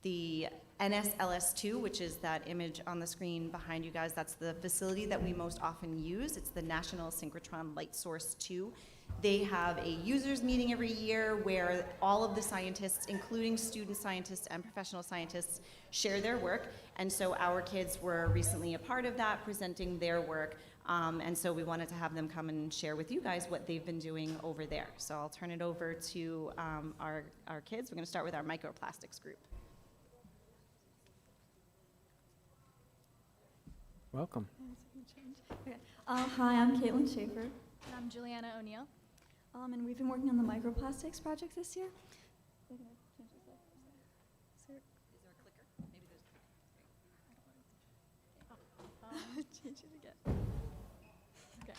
the NSLS2, which is that image on the screen behind you guys. That's the facility that we most often use. It's the National Synchrotron Light Source 2. They have a users meeting every year where all of the scientists, including student scientists and professional scientists, share their work. And so our kids were recently a part of that, presenting their work. And so we wanted to have them come and share with you guys what they've been doing over there. So I'll turn it over to our kids. We're going to start with our microplastics group. Welcome. Okay. Hi, I'm Caitlin Schaefer. And I'm Juliana O'Neill. And we've been working on the microplastics project this year. Is there a clicker? Maybe there's a clicker. Change it again. Okay.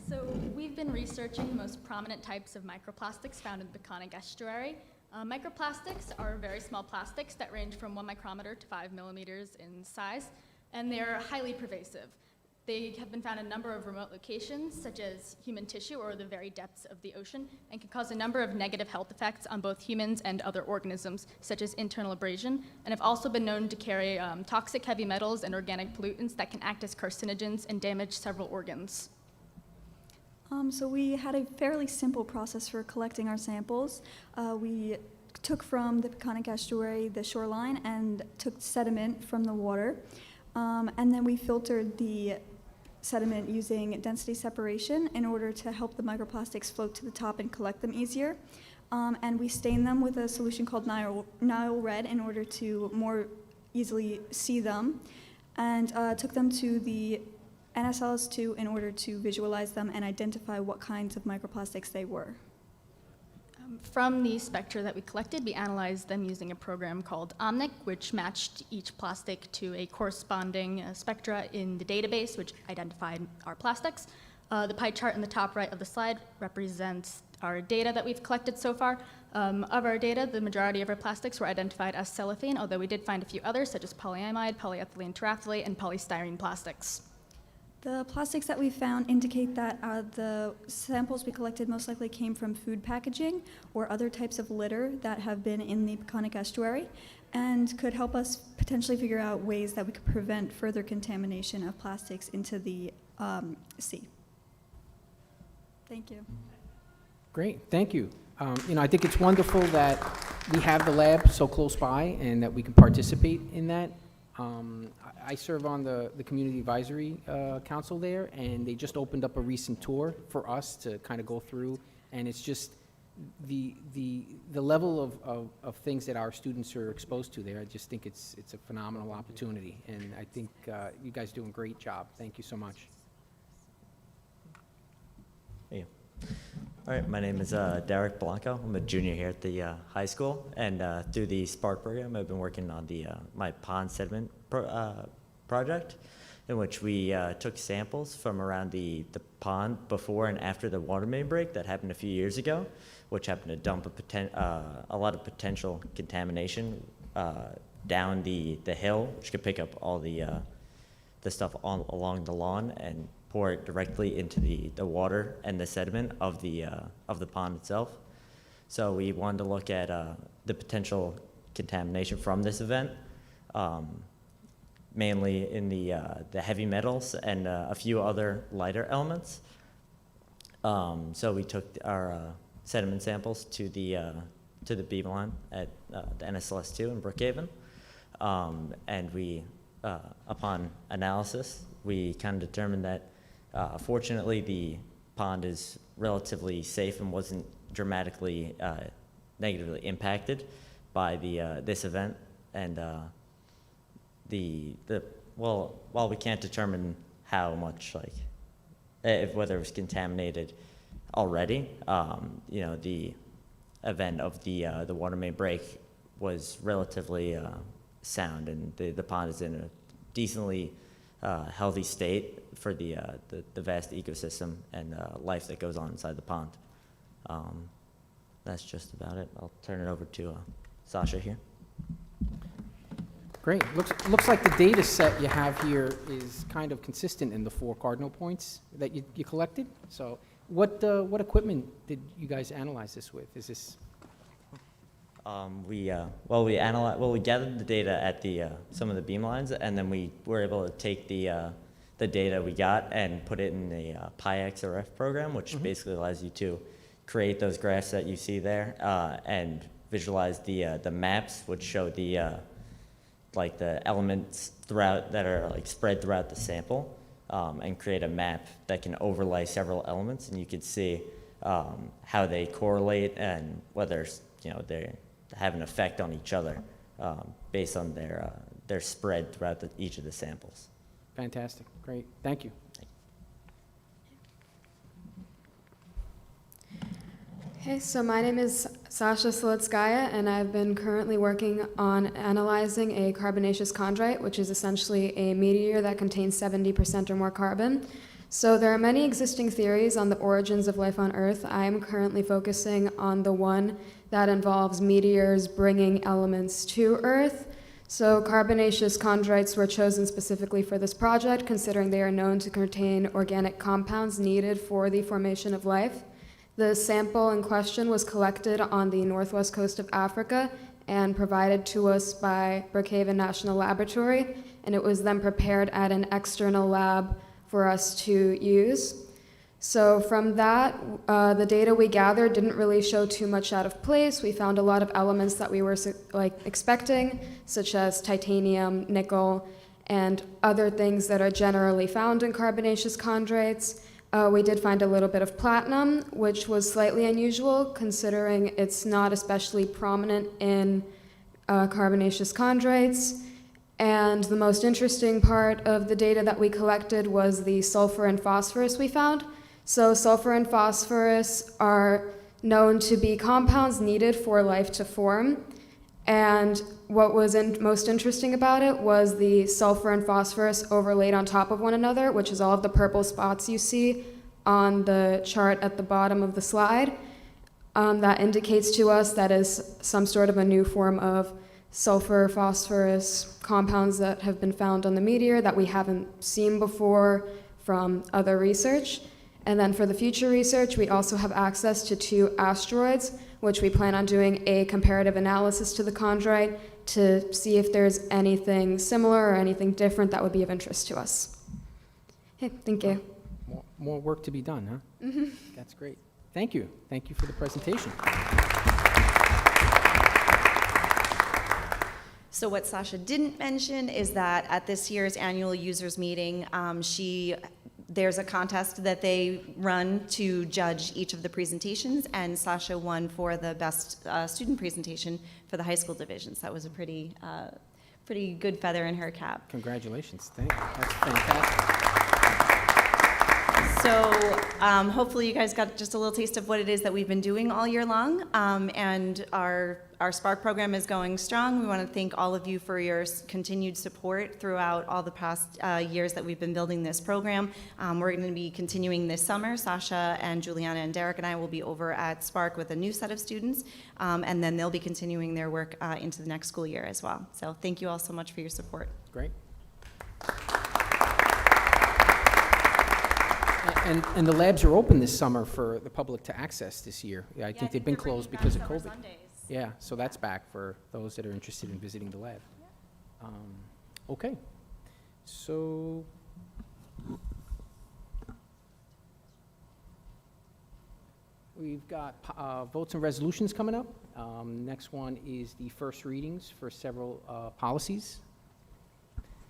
So we've been researching the most prominent types of microplastics found in the Peconic Estuary. Microplastics are very small plastics that range from 1 micrometer to 5 millimeters in size, and they're highly pervasive. They have been found in a number of remote locations, such as human tissue or the very depths of the ocean, and can cause a number of negative health effects on both humans and other organisms, such as internal abrasion, and have also been known to carry toxic heavy metals and organic pollutants that can act as carcinogens and damage several organs. So we had a fairly simple process for collecting our samples. We took from the Peconic Estuary the shoreline and took sediment from the water. And then we filtered the sediment using density separation in order to help the microplastics float to the top and collect them easier. And we stained them with a solution called Nile Red in order to more easily see them, and took them to the NSLS2 in order to visualize them and identify what kinds of microplastics they were. From the spectra that we collected, we analyzed them using a program called Omnic, which matched each plastic to a corresponding spectra in the database, which identified our plastics. The pie chart in the top right of the slide represents our data that we've collected so far. Of our data, the majority of our plastics were identified as cellophane, although we did find a few others, such as polyamide, polyethylene terephthalate, and polystyrene plastics. The plastics that we found indicate that the samples we collected most likely came from food packaging or other types of litter that have been in the Peconic Estuary, and could help us potentially figure out ways that we could prevent further contamination of plastics into the sea. Thank you. Great, thank you. I think it's wonderful that we have the lab so close by and that we can participate in that. I serve on the Community Advisory Council there, and they just opened up a recent tour for us to kind of go through, and it's just the level of things that our students are exposed to there. I just think it's a phenomenal opportunity, and I think you guys do a great job. Thank you so much. Hey. All right, my name is Derek Blanco. I'm a junior here at the high school, and through the Spark program, I've been working on the my pond sediment project, in which we took samples from around the pond before and after the water main break that happened a few years ago, which happened to dump a lot of potential contamination down the hill, which could pick up all the stuff along the lawn and pour it directly into the water and the sediment of the pond itself. So we wanted to look at the potential contamination from this event, mainly in the heavy metals and a few other lighter elements. So we took our sediment samples to the beamline at the NSLS2 in Brookhaven, and we, upon analysis, we kind of determined that fortunately the pond is relatively safe and wasn't dramatically negatively impacted by this event, and while we can't determine how much, like, whether it was contaminated already, you know, the event of the water main break was relatively sound, and the pond is in a decently healthy state for the vast ecosystem and life that goes on inside the pond. That's just about it. I'll turn it over to Sasha here. Great. Looks like the data set you have here is kind of consistent in the 4 cardinal points that you collected. So what equipment did you guys analyze this with? Is this? We gathered the data at some of the beam lines, and then we were able to take the data we got and put it in the PyXRF program, which basically allows you to create those graphs that you see there and visualize the maps, which show the elements throughout that are like spread throughout the sample, and create a map that can overlay several elements, and you can see how they correlate and whether, you know, they have an effect on each other based on their spread throughout each of the samples. Fantastic. Great. Thank you. Hey, so my name is Sasha Solitskaya, and I've been currently working on analyzing a carbonaceous chondrite, which is essentially a meteor that contains 70% or more carbon. So there are many existing theories on the origins of life on Earth. I am currently focusing on the one that involves meteors bringing elements to Earth. So carbonaceous chondrites were chosen specifically for this project, considering they are known to contain organic compounds needed for the formation of life. The sample in question was collected on the northwest coast of Africa and provided to us by Brookhaven National Laboratory, and it was then prepared at an external lab for us to use. So from that, the data we gathered didn't really show too much out of place. We found a lot of elements that we were expecting, such as titanium, nickel, and other things that are generally found in carbonaceous chondrites. We did find a little bit of platinum, which was slightly unusual considering it's not especially prominent in carbonaceous chondrites. And the most interesting part of the data that we collected was the sulfur and phosphorus we found. So sulfur and phosphorus are known to be compounds needed for life to form. And what was most interesting about it was the sulfur and phosphorus overlaid on top of one another, which is all of the purple spots you see on the chart at the bottom of the slide. That indicates to us that is some sort of a new form of sulfur, phosphorus compounds that have been found on the meteor that we haven't seen before from other research. And then for the future research, we also have access to 2 asteroids, which we plan on doing a comparative analysis to the chondrite to see if there's anything similar or anything different that would be of interest to us. Okay, thank you. More work to be done, huh? Mm-hmm. That's great. Thank you. Thank you for the presentation. So what Sasha didn't mention is that at this year's annual users meeting, there's a contest that they run to judge each of the presentations, and Sasha won for the best student presentation for the high school divisions. That was a pretty good feather in her cap. Congratulations. Thank you. That's fantastic. So hopefully you guys got just a little taste of what it is that we've been doing all year long, and our Spark program is going strong. We want to thank all of you for your continued support throughout all the past years that we've been building this program. We're going to be continuing this summer. Sasha and Juliana and Derek and I will be over at Spark with a new set of students, and then they'll be continuing their work into the next school year as well. So thank you all so much for your support. Great. And the labs are open this summer for the public to access this year. Yeah, I think they've been closed because of COVID. Yeah, so that's back for those that are interested in visiting the lab. Okay. So we've got votes and resolutions coming up. Next one is the first readings for several policies.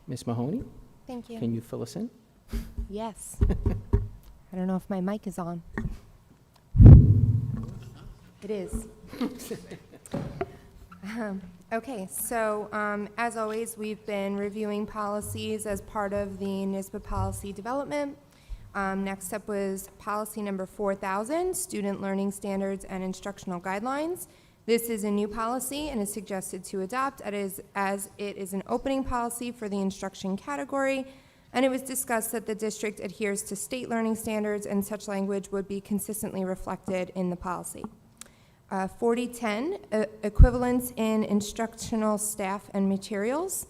Ms. Mahoney, Thank you. can you fill us in? Yes. I don't know if my mic is on. It is. Okay, so as always, we've been reviewing policies as part of the NYSBA policy development. Next up was policy number 4000, Student Learning Standards and Instructional Guidelines. This is a new policy and is suggested to adopt as it is an opening policy for the instruction category, and it was discussed that the district adheres to state learning standards and such language would be consistently reflected in the policy. 4010, equivalence in instructional staff and materials.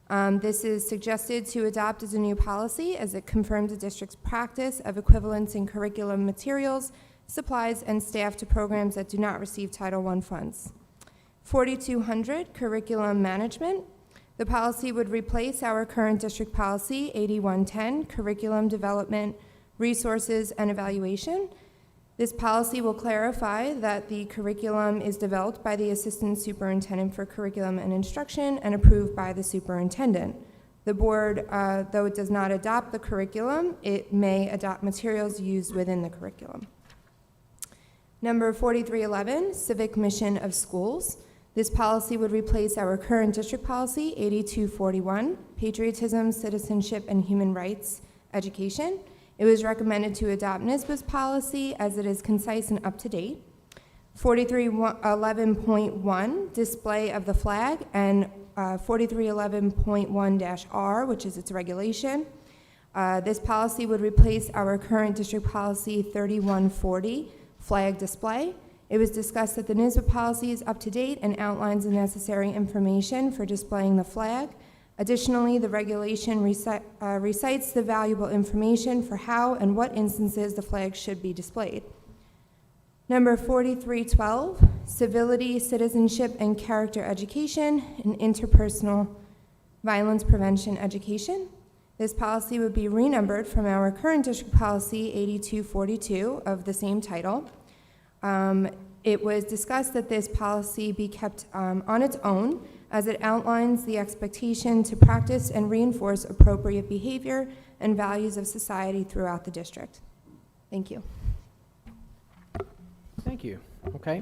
This is suggested to adopt as a new policy as it confirms the district's practice of equivalence in curriculum materials, supplies, and staff to programs that do not receive Title I funds. 4200, curriculum management. The policy would replace our current district policy 8110, curriculum development, resources, and evaluation. This policy will clarify that the curriculum is developed by the Assistant Superintendent for Curriculum and Instruction and approved by the superintendent. The board, though it does not adopt the curriculum, it may adopt materials used within the curriculum. Number 4311, civic mission of schools. This policy would replace our current district policy 8241, patriotism, citizenship, and human rights education. It was recommended to adopt NYSBA's policy as it is concise and up to date. 4311.1, display of the flag, and 4311.1-R, which is its regulation. This policy would replace our current district policy 3140, flag display. It was discussed that the NYSBA policy is up to date and outlines the necessary information for displaying the flag. Additionally, the regulation recites the valuable information for how and what instances the flag should be displayed. Number 4312, civility, citizenship, and character education and interpersonal violence prevention education. This policy would be renumbered from our current district policy 8242 of the same title. It was discussed that this policy be kept on its own as it outlines the expectation to practice and reinforce appropriate behavior and values of society throughout the district. Thank you. Thank you. Okay.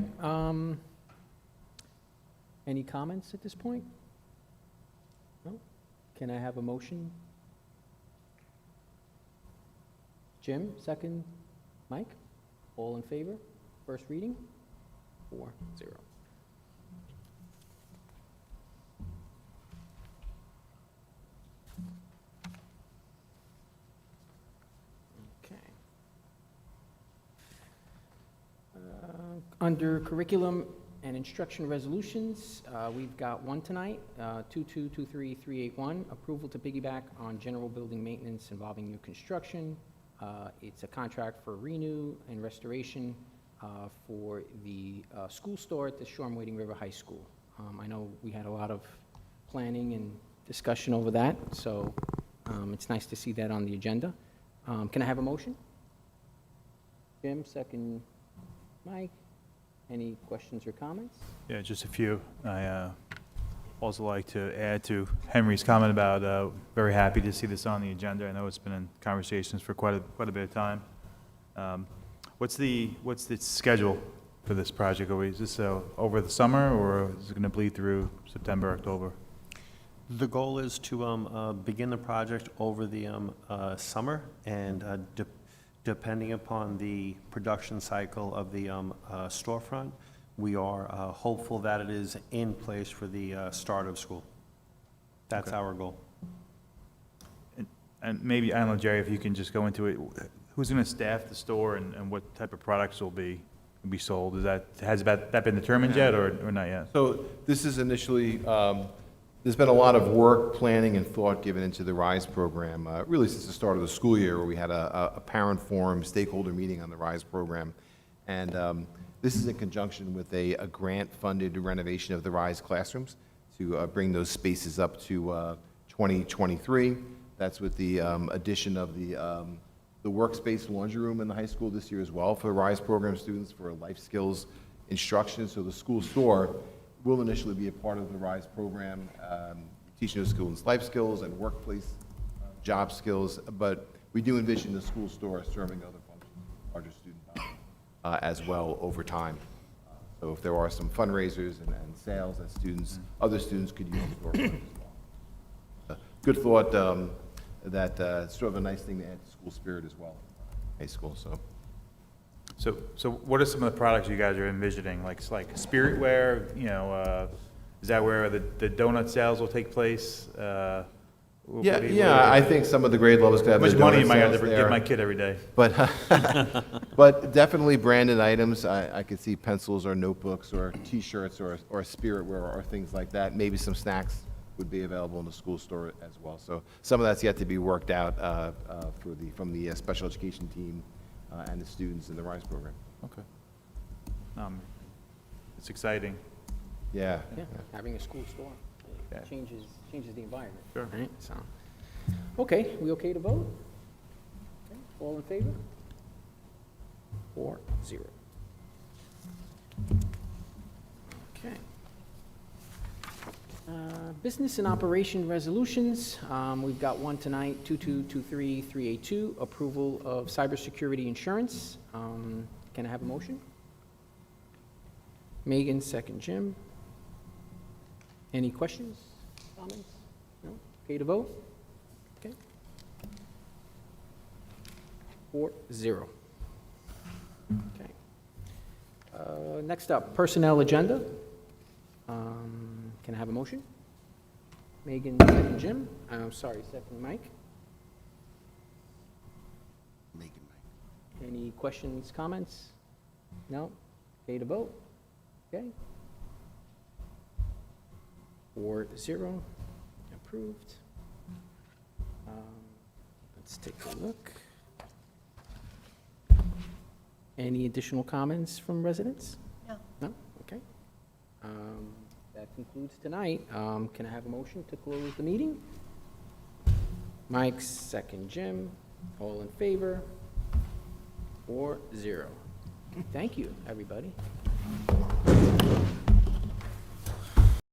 Any comments at this point? No? Can I have a motion? Jim, second. Mike? All in favor? First reading? 4-0. Okay. Under curriculum and instruction resolutions, we've got one tonight, 2223381, approval to piggyback on general building maintenance involving new construction. It's a contract for renew and restoration for the school store at the Shoreham-Wading River High School. I know we had a lot of planning and discussion over that, so it's nice to see that on the agenda. Can I have a motion? Jim, second. Mike, any questions or comments? Yeah, just a few. I also like to add to Henry's comment about very happy to see this on the agenda. I know it's been in conversations for quite a bit of time. What's the schedule for this project? Is this over the summer, or is it going to bleed through September, October? The goal is to begin the project over the summer, and depending upon the production cycle of the storefront, we are hopeful that it is in place for the start of school. That's our goal. And maybe, I don't know, Jerry, if you can just go into it. Who's going to staff the store, and what type of products will be sold? Has that been determined yet, or not yet? So this is initially, there's been a lot of work, planning, and thought given into the RISE program, really since the start of the school year, where we had a parent forum, stakeholder meeting on the RISE program. And this is in conjunction with a grant-funded renovation of the RISE classrooms to bring those spaces up to 2023. That's with the addition of the workspace laundry room in the high school this year as well for RISE program students for life skills instruction. So the school store will initially be a part of the RISE program, teaching the students life skills and workplace job skills, but we do envision the school store serving other functions, larger student body, as well over time. So if there are some fundraisers and sales that students, other students could use the store for as well. Good thought, that it's sort of a nice thing to add to school spirit as well, high school, so. So what are some of the products you guys are envisioning? Like spiritware, you know, is that where the donut sales will take place? Yeah, I think some of the grade levels could have How much their money donut am I going sales to there. give my kid every day? But, but definitely branded items. I could see pencils or notebooks or T-shirts or spiritware or things like that. Maybe some snacks would be available in the school store as well. So some of that's yet to be worked out from the special education team and the students in the RISE program. Okay. It's exciting. Yeah. Yeah, having a school store Yeah. changes the environment. Sure. Right, so, okay, we okay to vote? Okay, all in favor? 4-0. Okay. Business and operation resolutions, we've got one tonight, 2223382, approval of cybersecurity insurance. Can I have a motion? Megan, second Jim. Any questions, comments? No? Okay to vote? Okay. 4-0. Okay. Next up, personnel agenda. Can I have a motion? Megan, second Jim. I'm sorry, second Mike. Any questions, comments? No? Okay to vote? Okay. 4-0, approved. Let's take a look. Any additional comments from residents? No. No? Okay. That concludes tonight. Can I have a motion to close the meeting? Mike, second Jim. All in favor? 4-0. Thank you, everybody.